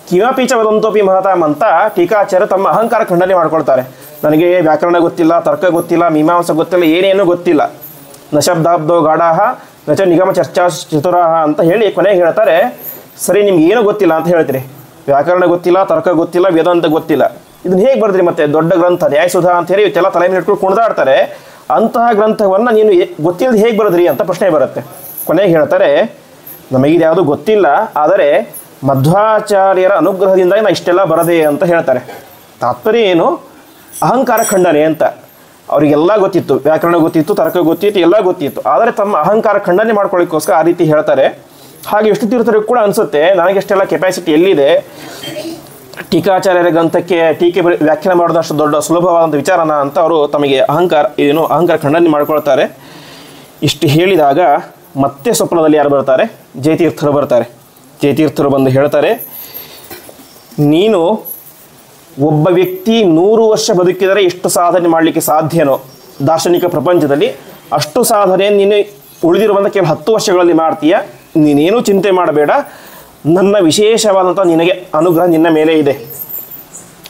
ಕಿಮಪಿ ಚ ವದಂತೋಪಿ ಮಹತಾಂ ಅಂತ ಟೀಕಾಚಾರ್ಯ ತಮ್ಮ ಅಹಂಕಾರ ಖಂಡನೆ ಮಾಡ್ಕೊಳ್ತಾರೆ. ನನಗೆ ವ್ಯಾಕರಣ ಗೊತ್ತಿಲ್ಲ, ತರ್ಕ ಗೊತ್ತಿಲ್ಲ, ಮೀಮಾಂಸ ಗೊತ್ತಿಲ್ಲ, ಏನೇನೂ ಗೊತ್ತಿಲ್ಲ, ನ ಶಬ್ದಾಬ್ದೋ ಗಾಢಾಹ ನ ಚ ನಿಗಮ ಚರ್ಚಾ ಚತುರಾಹ ಅಂತ ಹೇಳಿ ಕೊನೆಗೆ ಹೇಳ್ತಾರೆ, ಸರಿ ನಿಮ್ಗೆ ಏನೂ ಗೊತ್ತಿಲ್ಲ ಅಂತ ಹೇಳ್ತೀರಿ, ವ್ಯಾಕರಣ ಗೊತ್ತಿಲ್ಲ, ತರ್ಕ ಗೊತ್ತಿಲ್ಲ, ವೇದಾಂತ ಗೊತ್ತಿಲ್ಲ, ಇದನ್ನು ಹೇಗೆ ಬರ್ತೀರಿ? ಮತ್ತೆ ದೊಡ್ಡ ಗ್ರಂಥ ನ್ಯಾಯಸುಧಾ ಅಂತ ಹೇಳಿ ಇವತ್ತೆಲ್ಲ ತಲೆ ಮೇಲೆ ಇಟ್ಕೊಂಡು ಕುಣಿದಾಡ್ತಾರೆ. ಅಂತಹ ಗ್ರಂಥವನ್ನು ನೀನು ಗೊತ್ತಿಲ್ಲದೆ ಹೇಗೆ ಬರೋದ್ರಿ ಅಂತ ಪ್ರಶ್ನೆ ಬರುತ್ತೆ. ಕೊನೆಗೆ ಹೇಳ್ತಾರೆ, ನಮಗಿದು ಯಾವುದೂ ಗೊತ್ತಿಲ್ಲ, ಆದರೆ ಮಧ್ವಾಚಾರ್ಯರ ಅನುಗ್ರಹದಿಂದ ನಾನು ಇಷ್ಟೆಲ್ಲ ಬರದೆ ಅಂತ ಹೇಳ್ತಾರೆ. ತಾತ್ಪರ್ಯ ಏನು? ಅಹಂಕಾರ ಖಂಡನೆ ಅಂತ. ಅವರಿಗೆಲ್ಲ ಗೊತ್ತಿತ್ತು, ವ್ಯಾಕರಣ ಗೊತ್ತಿತ್ತು, ತರ್ಕ ಗೊತ್ತಿತ್ತು, ಎಲ್ಲ ಗೊತ್ತಿತ್ತು, ಆದರೆ ತಮ್ಮ ಅಹಂಕಾರ ಖಂಡನೆ ಮಾಡ್ಕೊಳ್ಳಿಕ್ಕೋಸ್ಕರ ಆ ರೀತಿ ಹೇಳ್ತಾರೆ. ಹಾಗೆ ವಿಷ್ಣುತೀರ್ಥರಿಗೂ ಕೂಡ ಅನಿಸುತ್ತೆ, ನನಗೆಷ್ಟೆಲ್ಲ ಕೆಪಾಸಿಟಿ ಎಲ್ಲಿದೆ, ಟೀಕಾಚಾರ್ಯರ ಗ್ರಂಥಕ್ಕೆ ಟೀಕೆ ವ್ಯಾಖ್ಯಾನ ಮಾಡೋದು ಅಷ್ಟು ದೊಡ್ಡ ಸುಲಭವಾದಂಥ ವಿಚಾರನ ಅಂತ ಅವರು ತಮಗೆ ಅಹಂಕಾರ ಖಂಡನೆ ಮಾಡ್ಕೊಳ್ತಾರೆ. ಇಷ್ಟು ಹೇಳಿದಾಗ ಮತ್ತೆ ಸ್ವಪ್ನದಲ್ಲಿ ಯಾರು ಬರ್ತಾರೆ? ಜಯತೀರ್ಥರು ಬರ್ತಾರೆ. ಜಯತೀರ್ಥರು ಬಂದು ಹೇಳ್ತಾರೆ, ನೀನು ಒಬ್ಬ ವ್ಯಕ್ತಿ 100 ವರ್ಷ ಬದುಕಿದರೆ ಎಷ್ಟು ಸಾಧನೆ ಮಾಡಲಿಕ್ಕೆ ಸಾಧ್ಯನೋ ದಾರ್ಶನಿಕ ಪ್ರಪಂಚದಲ್ಲಿ, ಅಷ್ಟು ಸಾಧನೆ ನೀನು ಉಳಿದಿರುವಂಥ ಕೇವಲ 10 ವರ್ಷಗಳಲ್ಲಿ ಮಾಡ್ತೀಯ. ನೀನೇನೂ ಚಿಂತೆ ಮಾಡಬೇಡ, ನನ್ನ ವಿಶೇಷವಾದಂಥ ನಿನಗೆ ಅನುಗ್ರಹ ನಿನ್ನ ಮೇಲೆ ಇದೆ,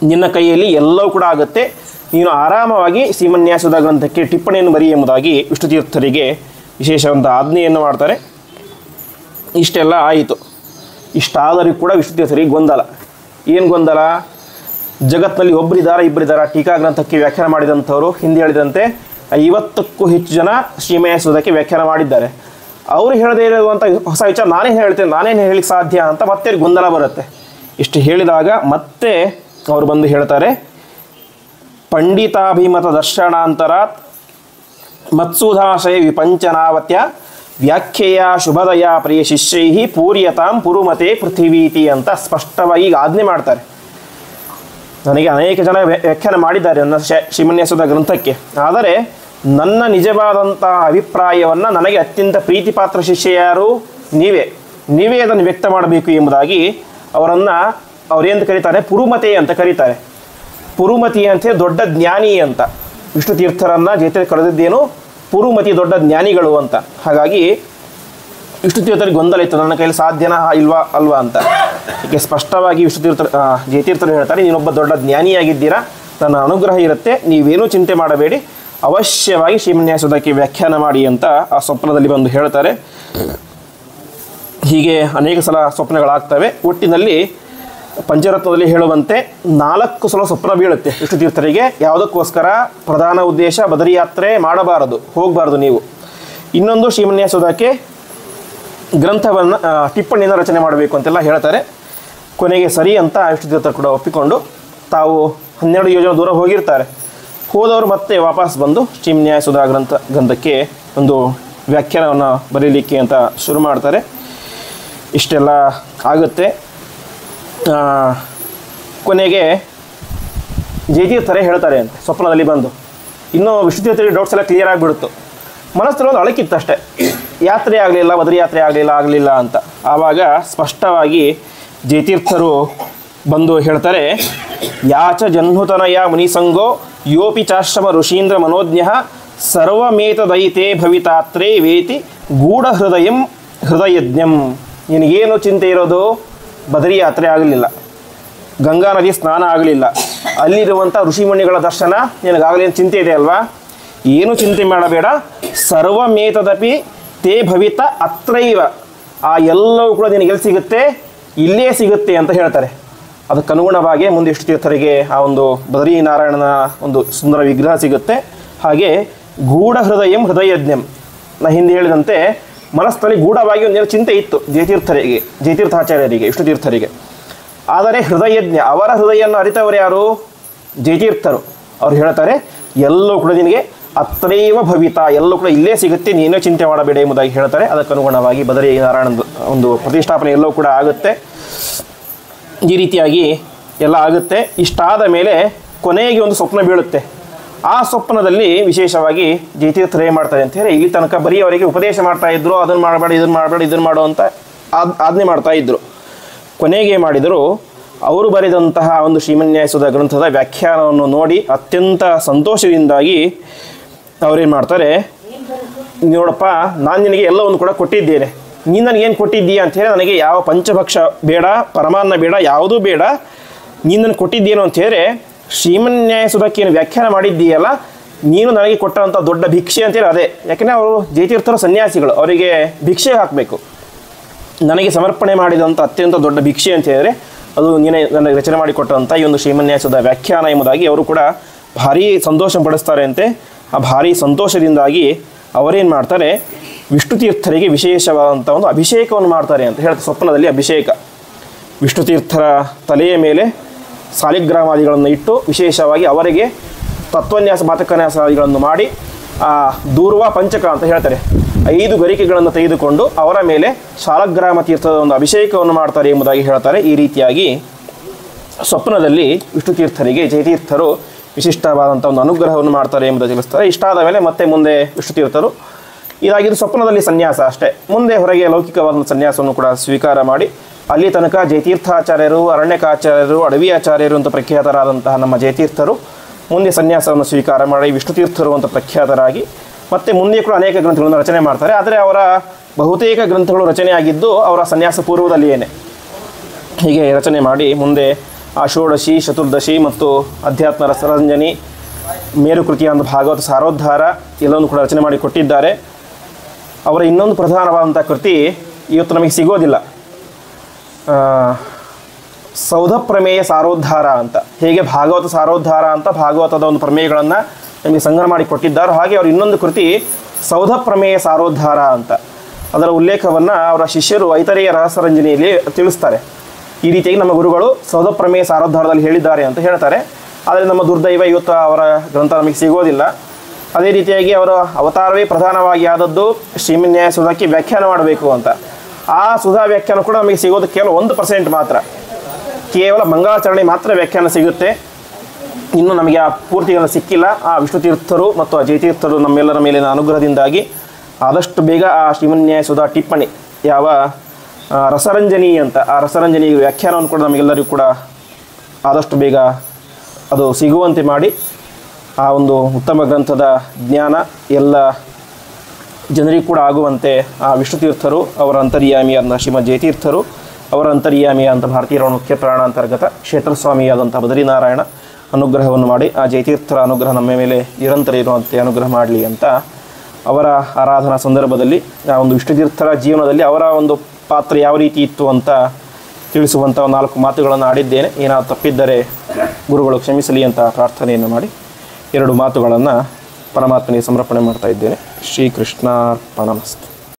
ನಿನ್ನ ಕೈಯಲ್ಲಿ ಎಲ್ಲವೂ ಕೂಡ ಆಗುತ್ತೆ, ನೀನು ಆರಾಮವಾಗಿ ಶ್ರೀಮನ್ಯಾಸುಧಾ ಗ್ರಂಥಕ್ಕೆ ಟಿಪ್ಪಣಿಯನ್ನು ಬರಿ ಎಂಬುದಾಗಿ ವಿಷ್ಣುತೀರ್ಥರಿಗೆ ವಿಶೇಷವಾದಂಥ ಆಜ್ಞೆಯನ್ನು ಮಾಡ್ತಾರೆ. ಇಷ್ಟೆಲ್ಲ ಆಯಿತು. ಇಷ್ಟಾದರೂ ಕೂಡ ವಿಷ್ಣುತೀರ್ಥರಿಗೆ ಗೊಂದಲ. ಏನು ಗೊಂದಲ? ಜಗತ್ತಿನಲ್ಲಿ ಇಬ್ಬರಿದ್ದಾರ ಟೀಕಾ ಗ್ರಂಥಕ್ಕೆ ವ್ಯಾಖ್ಯಾನ ಮಾಡಿದಂಥವರು. ಹಿಂದೆ ಹೇಳಿದಂತೆ 50ಕ್ಕೂ ಹೆಚ್ಚು ಜನ ಶ್ರೀಮನ್ಯಾಸುಧಾಕ್ಕೆ ವ್ಯಾಖ್ಯಾನ ಮಾಡಿದ್ದಾರೆ. ಅವರು ಹೇಳದೇ ಇರುವಂಥ ಹೊಸ ವಿಚಾರ ನಾನೇನು ಹೇಳಲಿಕ್ಕೆ ಸಾಧ್ಯ ಅಂತ ಮತ್ತೆ ಗೊಂದಲ ಬರುತ್ತೆ. ಇಷ್ಟು ಹೇಳಿದಾಗ ಮತ್ತೆ ಅವರು ಬಂದು ಹೇಳ್ತಾರೆ, ಪಂಡಿತಾಭಿಮತ ದರ್ಶನಾಂತರಾತ್ ಮತ್ಸುಧಾಶಯ ವಿಪಂಚನಾವತ್ಯ ವ್ಯಾಖ್ಯೆಯ ಶುಭದಯ ಪ್ರಿಯ ಶಿಷ್ಯೈ ಪೂರ್ಯತಾಂ ಪುರುಮತೆ ಪೃಥಿವೀತಿ ಅಂತ ಸ್ಪಷ್ಟವಾಗಿ ಆಜ್ಞೆ ಮಾಡ್ತಾರೆ. ನನಗೆ ಅನೇಕ ಜನ ವ್ಯಾಖ್ಯಾನ ಮಾಡಿದ್ದಾರೆ ನನ್ನ ಶ್ರೀಮನ್ಯಾಸುಧಾ ಗ್ರಂಥಕ್ಕೆ, ಆದರೆ ನನ್ನ ನಿಜವಾದಂಥ ಅಭಿಪ್ರಾಯವನ್ನು ನನಗೆ ಅತ್ಯಂತ ಪ್ರೀತಿಪಾತ್ರ ಶಿಷ್ಯ ಯಾರು? ನೀವೇ ಅದನ್ನು ವ್ಯಕ್ತ ಮಾಡಬೇಕು ಎಂಬುದಾಗಿ ಅವರೇನು ಕರೀತಾರೆ? ಪುರುಮತೆ ಅಂತ ಕರೀತಾರೆ. ಪುರುಮತಿ ಅಂತ ದೊಡ್ಡ ಜ್ಞಾನಿ ಅಂತ. ವಿಷ್ಣುತೀರ್ಥರನ್ನು ಜೊತೆ ಕರೆದಿದ್ದೇನು? ಪುರುಮತಿ, ದೊಡ್ಡ ಜ್ಞಾನಿಗಳು ಅಂತ. ಹಾಗಾಗಿ ವಿಷ್ಣುತೀರ್ಥರಿಗೆ ಗೊಂದಲ ಇತ್ತು, ನನ್ನ ಕೈಯಲ್ಲಿ ಸಾಧ್ಯನಾ ಅಲ್ವಾ ಅಂತ. ಹೀಗೆ ಸ್ಪಷ್ಟವಾಗಿ ಜಯತೀರ್ಥರು ಹೇಳ್ತಾರೆ, ನೀನೊಬ್ಬ ದೊಡ್ಡ ಜ್ಞಾನಿಯಾಗಿದ್ದೀರಾ, ನನ್ನ ಅನುಗ್ರಹ ಇರುತ್ತೆ, ನೀವೇನೂ ಚಿಂತೆ ಮಾಡಬೇಡಿ, ಅವಶ್ಯವಾಗಿ ಶ್ರೀಮನ್ಯಾಸುಧಾಕ್ಕೆ ವ್ಯಾಖ್ಯಾನ ಮಾಡಿ ಅಂತ ಆ ಸ್ವಪ್ನದಲ್ಲಿ ಬಂದು ಹೇಳ್ತಾರೆ. ಹೀಗೆ ಅನೇಕ ಸಲ ಸ್ವಪ್ನಗಳಾಗ್ತವೆ. ಒಟ್ಟಿನಲ್ಲಿ ಪಂಚರತ್ನದಲ್ಲಿ ಹೇಳುವಂತೆ 4 ಸಲ ಸ್ವಪ್ನ ಬೀಳುತ್ತೆ ವಿಷ್ಣುತೀರ್ಥರಿಗೆ. ಯಾವುದಕ್ಕೋಸ್ಕರ? ಪ್ರಧಾನ ಉದ್ದೇಶ ಬದರಿ ಯಾತ್ರೆ ಮಾಡಬಾರದು, ಹೋಗಬಾರ್ದು ನೀವು. ಇನ್ನೊಂದು ಶ್ರೀಮನ್ಯಾಸುಧಾಕ್ಕೆ ಗ್ರಂಥವನ್ನು ಟಿಪ್ಪಣಿಯನ್ನು ರಚನೆ ಮಾಡಬೇಕು ಅಂತೆಲ್ಲ ಹೇಳ್ತಾರೆ. ಕೊನೆಗೆ ಸರಿ ಅಂತ ವಿಷ್ಣುತೀರ್ಥರು ಕೂಡ ಒಪ್ಪಿಕೊಂಡು ತಾವು 12 ಯೋಜನೆ ದೂರ ಹೋಗಿರ್ತಾರೆ. ಹೋದವರು ಮತ್ತೆ ವಾಪಸ್ ಬಂದು ಶ್ರೀಮನ್ಯಾಸುಧಾ ಗ್ರಂಥಕ್ಕೆ ಒಂದು ವ್ಯಾಖ್ಯಾನವನ್ನು ಬರೀಲಿಕ್ಕೆ ಅಂತ ಶುರು ಮಾಡ್ತಾರೆ. ಇಷ್ಟೆಲ್ಲ ಆಗುತ್ತೆ. ಕೊನೆಗೆ ಜಯತೀರ್ಥರೇ ಹೇಳ್ತಾರೆ ಅಂತ ಸ್ವಪ್ನದಲ್ಲಿ ಬಂದು, ಇನ್ನೂ ವಿಷ್ಣುತೀರ್ಥರಿಗೆ ಡೌಟ್ಸ್ ಎಲ್ಲ ಕ್ಲಿಯರ್ ಆಗಿಬಿಡುತ್ತು. ಮನಸ್ಸಲ್ಲಿ ಒಂದು ಅಳಕಿತ್ತಷ್ಟೇ, ಯಾತ್ರೆ ಆಗಲಿಲ್ಲ, ಬದರಿ ಯಾತ್ರೆ ಆಗಲಿಲ್ಲ ಅಂತ. ಆವಾಗ ಸ್ಪಷ್ಟವಾಗಿ ಜಯತೀರ್ಥರು ಬಂದು ಹೇಳ್ತಾರೆ, ಯಾಚ ಜಹ್ನುತನಯ ಮುನಿಸಂಗೋ ಯೋಪಿ ಚಾಶ್ರಮ ಋಷೀಂದ್ರ ಮನೋಜ್ಞ ಸರ್ವಮೇತದೈತೆ ಭವಿತಾತ್ರೇ ವೇತಿ ಗೂಢ ಹೃದಯಜ್ಞಂ. ನಿನಗೇನು ಚಿಂತೆ ಇರೋದು? ಬದರಿ ಯಾತ್ರೆ ಆಗಲಿಲ್ಲ, ಗಂಗಾ ನದಿ ಸ್ನಾನ ಆಗಲಿಲ್ಲ, ಅಲ್ಲಿರುವಂಥ ಋಷಿಮುನಿಗಳ ದರ್ಶನ ನಿನಗಾಗಲಿ ಚಿಂತೆ ಇದೆ ಅಲ್ವಾ? ಏನು ಚಿಂತೆ ಮಾಡಬೇಡ, ಸರ್ವಮೇತದಪಿ ತೇ ಭವಿತ ಅತ್ರೈವ, ಆ ಎಲ್ಲವೂ ಕೂಡ ನಿನಗೆ ಎಲ್ಲಿ ಸಿಗುತ್ತೆ, ಇಲ್ಲೇ ಸಿಗುತ್ತೆ ಅಂತ ಹೇಳ್ತಾರೆ. ಅದಕ್ಕನುಗುಣವಾಗಿ ಮುಂದೆ ವಿಷ್ಣುತೀರ್ಥರಿಗೆ ಆ ಒಂದು ಬದರೀನಾರಾಯಣನ ಒಂದು ಸುಂದರ ವಿಗ್ರಹ ಸಿಗುತ್ತೆ. ಹಾಗೆ ಗೂಢ ಹೃದಯಂ ಹೃದಯಜ್ಞಂ, ನಾ ಹಿಂದೆ ಹೇಳಿದಂತೆ ಮನಸ್ಸಲ್ಲಿ ಗೂಢವಾಗಿ ಒಂದೇನು ಚಿಂತೆ ಇತ್ತು ಜಯತೀರ್ಥಾಚಾರ್ಯರಿಗೆ, ವಿಷ್ಣುತೀರ್ಥರಿಗೆ. ಆದರೆ ಹೃದಯಜ್ಞ, ಅವರ ಹೃದಯವನ್ನು ಅರಿತವರು ಯಾರು? ಜಯತೀರ್ಥರು. ಅವ್ರು ಹೇಳ್ತಾರೆ ಎಲ್ಲವೂ ಕೂಡ ನಿನಗೆ ಅತ್ರೈವ ಭವಿತ, ಎಲ್ಲವೂ ಕೂಡ ಇಲ್ಲೇ ಸಿಗುತ್ತೆ, ನೀನೇ ಚಿಂತೆ ಮಾಡಬೇಡ ಎಂಬುದಾಗಿ ಹೇಳ್ತಾರೆ. ಅದಕ್ಕನುಗುಣವಾಗಿ ಬದರಿ ನಾರಾಯಣದ ಒಂದು ಪ್ರತಿಷ್ಠಾಪನೆ ಎಲ್ಲವೂ ಕೂಡ ಆಗುತ್ತೆ. ಈ ರೀತಿಯಾಗಿ ಎಲ್ಲ ಆಗುತ್ತೆ. ಇಷ್ಟಾದ ಮೇಲೆ ಕೊನೆಗೆ ಒಂದು ಸ್ವಪ್ನ ಬೀಳುತ್ತೆ. ಆ ಸ್ವಪ್ನದಲ್ಲಿ ವಿಶೇಷವಾಗಿ ಜಯತೀರ್ಥರು ಏನು ಮಾಡ್ತಾರೆ ಅಂತ ಹೇಳಿ, ಇಲ್ಲಿ ತನಕ ಬರೀ ಅವರಿಗೆ ಉಪದೇಶ ಮಾಡ್ತಾ ಇದ್ರು, ಅದನ್ನು ಮಾಡಬೇಡ, ಇದನ್ನು ಮಾಡು ಅಂತ ಆಜ್ಞೆ ಮಾಡ್ತಾ ಇದ್ರು. ಕೊನೆಗೆ ಮಾಡಿದರು, ಅವರು ಬರೆದಂತಹ ಒಂದು ಶ್ರೀಮನ್ಯಾಯಸುಧ ಗ್ರಂಥದ ವ್ಯಾಖ್ಯಾನವನ್ನು ನೋಡಿ ಅತ್ಯಂತ ಸಂತೋಷದಿಂದಾಗಿ ಅವರೇನು ಮಾಡ್ತಾರೆ, ನೋಡಪ್ಪ, ನಾನು ನಿನಗೆ ಎಲ್ಲವನ್ನು ಕೂಡ ಕೊಟ್ಟಿದ್ದೇನೆ, ನೀನು ನನಗೇನು ಕೊಟ್ಟಿದ್ದೀಯಾ ಅಂಥೇಳಿ, ನನಗೆ ಯಾವ ಪಂಚಭಕ್ಷ ಬೇಡ, ಪರಮಾನ್ನ ಬೇಡ, ಯಾವುದೂ ಬೇಡ, ನೀನು ನನಗೆ ಕೊಟ್ಟಿದ್ದೇನು ಅಂಥೇಳಿದ್ರೆ ಶ್ರೀಮನ್ಯಾಯಸುಧಕ್ಕೇನು ವ್ಯಾಖ್ಯಾನ ಮಾಡಿದ್ದೀಯಲ್ಲ, ನೀನು ನನಗೆ ಕೊಟ್ಟಂಥ ದೊಡ್ಡ ಭಿಕ್ಷೆ ಅಂತೇಳಿ ಅದೇ. ಯಾಕೆಂದರೆ ಅವರು ಜಯತೀರ್ಥರ ಸನ್ಯಾಸಿಗಳು, ಅವರಿಗೆ ಭಿಕ್ಷೆ ಹಾಕಬೇಕು. ನನಗೆ ಸಮರ್ಪಣೆ ಮಾಡಿದಂಥ ಅತ್ಯಂತ ದೊಡ್ಡ ಭಿಕ್ಷೆ ಅಂತ ಹೇಳಿದರೆ ಅದು ನೀನೇ ನನಗೆ ರಚನೆ ಮಾಡಿಕೊಟ್ಟಂಥ ಈ ಒಂದು ಶ್ರೀಮನ್ಯಾಯಸುಧ ವ್ಯಾಖ್ಯಾನ ಎಂಬುದಾಗಿ ಅವರು ಕೂಡ ಭಾರೀ ಸಂತೋಷ ಪಡಿಸ್ತಾರೆ ಅಂತೆ. ಆ ಭಾರೀ ಸಂತೋಷದಿಂದಾಗಿ ಅವರೇನು ಮಾಡ್ತಾರೆ, ವಿಷ್ಣುತೀರ್ಥರಿಗೆ ವಿಶೇಷವಾದಂಥ ಒಂದು ಅಭಿಷೇಕವನ್ನು ಮಾಡ್ತಾರೆ ಅಂತ ಹೇಳ್ತಾರೆ. ಸ್ವಪ್ನದಲ್ಲಿ ಅಭಿಷೇಕ, ವಿಷ್ಣುತೀರ್ಥರ ತಲೆಯ ಮೇಲೆ ಸಾಲಿಗ್ರಾಮಾದಿಗಳನ್ನು ಇಟ್ಟು ವಿಶೇಷವಾಗಿ ಅವರಿಗೆ ತತ್ವನ್ಯಾಸ ಮಾತಕನ್ಯಾಸಾದಿಗಳನ್ನು ಮಾಡಿ ದೂರ್ವ ಪಂಚಕ ಅಂತ ಹೇಳ್ತಾರೆ, 5 ಗರಿಕೆಗಳನ್ನು ತೆಗೆದುಕೊಂಡು ಅವರ ಮೇಲೆ ಶಾಲಗ್ರಾಮ ತೀರ್ಥದ ಒಂದು ಅಭಿಷೇಕವನ್ನು ಮಾಡ್ತಾರೆ ಎಂಬುದಾಗಿ ಹೇಳ್ತಾರೆ. ಈ ರೀತಿಯಾಗಿ ಸ್ವಪ್ನದಲ್ಲಿ ವಿಷ್ಣುತೀರ್ಥರಿಗೆ ಜಯತೀರ್ಥರು ವಿಶಿಷ್ಟವಾದಂಥ ಒಂದು ಅನುಗ್ರಹವನ್ನು ಮಾಡ್ತಾರೆ ಎಂಬುದಾಗಿ ತಿಳಿಸ್ತಾರೆ. ಇಷ್ಟಾದ ಮೇಲೆ ಮತ್ತೆ ಮುಂದೆ ವಿಷ್ಣುತೀರ್ಥರು, ಇದಾಗಿದ್ದು ಸ್ವಪ್ನದಲ್ಲಿ ಸನ್ಯಾಸ ಅಷ್ಟೇ, ಮುಂದೆ ಹೊರಗೆ ಲೌಕಿಕವಾದ ಸನ್ಯಾಸವನ್ನು ಕೂಡ ಸ್ವೀಕಾರ ಮಾಡಿ ಅಲ್ಲಿ ತನಕ ಜಯತೀರ್ಥಾಚಾರ್ಯರು, ಅರಣ್ಯಕಾಚಾರ್ಯರು, ಅಡವಿ ಆಚಾರ್ಯರು ಅಂತ ಪ್ರಖ್ಯಾತರಾದಂತಹ ನಮ್ಮ ಜಯತೀರ್ಥರು ಮುಂದೆ ಸನ್ಯಾಸವನ್ನು ಸ್ವೀಕಾರ ಮಾಡಿ ವಿಷ್ಣುತೀರ್ಥರು ಅಂತ ಪ್ರಖ್ಯಾತರಾಗಿ ಮತ್ತು ಮುಂದೆ ಕೂಡ ಅನೇಕ ಗ್ರಂಥಗಳನ್ನು ರಚನೆ ಮಾಡ್ತಾರೆ. ಆದರೆ ಅವರ ಬಹುತೇಕ ಗ್ರಂಥಗಳು ರಚನೆಯಾಗಿದ್ದು ಅವರ ಸನ್ಯಾಸ ಪೂರ್ವದಲ್ಲಿಯೇ. ಹೀಗೆ ರಚನೆ ಮಾಡಿ ಮುಂದೆ ಆ ಷೋಡಶಿ, ಚತುರ್ದಶಿ ಮತ್ತು ಅಧ್ಯಾತ್ಮ ರಸರಂಜನಿ, ಮೇರುಕೃತಿಯಾದ ಭಾಗವತ ಸಾರೋದ್ಧಾರ ಎಲ್ಲವನ್ನು ಕೂಡ ರಚನೆ ಮಾಡಿ ಕೊಟ್ಟಿದ್ದಾರೆ. ಅವರ ಇನ್ನೊಂದು ಪ್ರಧಾನವಾದಂಥ ಕೃತಿ ಇವತ್ತು ನಮಗೆ ಸಿಗೋದಿಲ್ಲ, ಸೌಧ ಪ್ರಮೇಯ ಸಾರೋದ್ಧಾರ ಅಂತ. ಹೇಗೆ ಭಾಗವತ ಸಾರೋದ್ಧಾರ ಅಂತ ಭಾಗವತದ ಒಂದು ಪ್ರಮೇಯಗಳನ್ನು ನಮಗೆ ಸಂಗ್ರಹ ಮಾಡಿ ಕೊಟ್ಟಿದ್ದಾರೆ, ಹಾಗೆ ಅವರು ಇನ್ನೊಂದು ಕೃತಿ ಸೌಧ ಪ್ರಮೇಯ ಸಾರೋದ್ಧಾರ ಅಂತ. ಅದರ ಉಲ್ಲೇಖವನ್ನು ಅವರ ಶಿಷ್ಯರು ಐತರೇಯ ರಹಸ್ಯರಂಜನೆಯಲ್ಲಿ ತಿಳಿಸ್ತಾರೆ. ಈ ರೀತಿಯಾಗಿ ನಮ್ಮ ಗುರುಗಳು ಸೌಧ ಪ್ರಮೇಯ ಸಾರೋದ್ಧಾರದಲ್ಲಿ ಹೇಳಿದ್ದಾರೆ ಅಂತ ಹೇಳ್ತಾರೆ. ಆದರೆ ನಮ್ಮ ದುರ್ದೈವ ಇವತ್ತು ಅವರ ಗ್ರಂಥ ನಮಗೆ ಸಿಗೋದಿಲ್ಲ. ಅದೇ ರೀತಿಯಾಗಿ ಅವರ ಅವತಾರವೇ ಪ್ರಧಾನವಾಗಿ ಆದದ್ದು ಶ್ರೀಮನ್ಯಾಯಸುಧಕ್ಕೆ ವ್ಯಾಖ್ಯಾನ ಮಾಡಬೇಕು ಅಂತ. ಆ ಸುಧಾ ವ್ಯಾಖ್ಯಾನ ಕೂಡ ನಮಗೆ ಸಿಗೋದು ಕೇವಲ 1% ಮಾತ್ರ, ಕೇವಲ ಮಂಗಳಾಚರಣೆ ಮಾತ್ರ ವ್ಯಾಖ್ಯಾನ ಸಿಗುತ್ತೆ. ಇನ್ನೂ ನಮಗೆ ಆ ಪೂರ್ತಿಗಳನ್ನು ಸಿಕ್ಕಿಲ್ಲ. ಆ ವಿಷ್ಣುತೀರ್ಥರು ಮತ್ತು ಆ ಜಯತೀರ್ಥರು ನಮ್ಮೆಲ್ಲರ ಮೇಲಿನ ಅನುಗ್ರಹದಿಂದಾಗಿ ಆದಷ್ಟು ಬೇಗ ಆ ಶ್ರೀಮನ್ಯಾಯಸುಧಾ ಟಿಪ್ಪಣಿ, ಯಾವ ರಸರಂಜನಿ ಅಂತ, ಆ ರಸರಂಜನಿ ವ್ಯಾಖ್ಯಾನವನ್ನು ಕೂಡ ನಮಗೆಲ್ಲರಿಗೂ ಕೂಡ ಆದಷ್ಟು ಬೇಗ ಅದು ಸಿಗುವಂತೆ ಮಾಡಿ ಆ ಒಂದು ಉತ್ತಮ ಗ್ರಂಥದ ಜ್ಞಾನ ಎಲ್ಲ ಜನರಿಗೂ ಕೂಡ ಆಗುವಂತೆ ಆ ವಿಷ್ಣುತೀರ್ಥರು, ಅವರ ಅಂತರ್ಯಾಮಿಯಾದ ಶ್ರೀಮದ್ ಜಯತೀರ್ಥರು, ಅವರ ಅಂತರ್ಯಾಮಿಯಾದಂಥ ಭಾರತೀಯರ ಮುಖ್ಯ ಪ್ರಾಣಾಂತರ್ಗತ ಕ್ಷೇತ್ರಸ್ವಾಮಿಯಾದಂಥ ಬದರಿನಾರಾಯಣ ಅನುಗ್ರಹವನ್ನು ಮಾಡಿ ಆ ಜಯತೀರ್ಥರ ಅನುಗ್ರಹ ನಮ್ಮ ಮೇಲೆ ನಿರಂತರ ಇರುವಂತೆ ಅನುಗ್ರಹ ಮಾಡಲಿ ಅಂತ ಅವರ ಆರಾಧನಾ ಸಂದರ್ಭದಲ್ಲಿ ಆ ಒಂದು ವಿಷ್ಣುತೀರ್ಥರ ಜೀವನದಲ್ಲಿ ಅವರ ಒಂದು ಪಾತ್ರ ಯಾವ ರೀತಿ ಇತ್ತು ಅಂತ ತಿಳಿಸುವಂಥ 4 ಮಾತುಗಳನ್ನು ಆಡಿದ್ದೇನೆ. ಏನಾದರೂ ತಪ್ಪಿದ್ದರೆ ಗುರುಗಳು ಕ್ಷಮಿಸಲಿ ಅಂತ ಪ್ರಾರ್ಥನೆಯನ್ನು ಮಾಡಿ 2 ಮಾತುಗಳನ್ನು ಪರಮಾತ್ಮನಿಗೆ ಸಮರ್ಪಣೆ ಮಾಡ್ತಾ ಇದ್ದೇನೆ. ಶ್ರೀಕೃಷ್ಣಾರ್ಪಣಮಸ್ತು.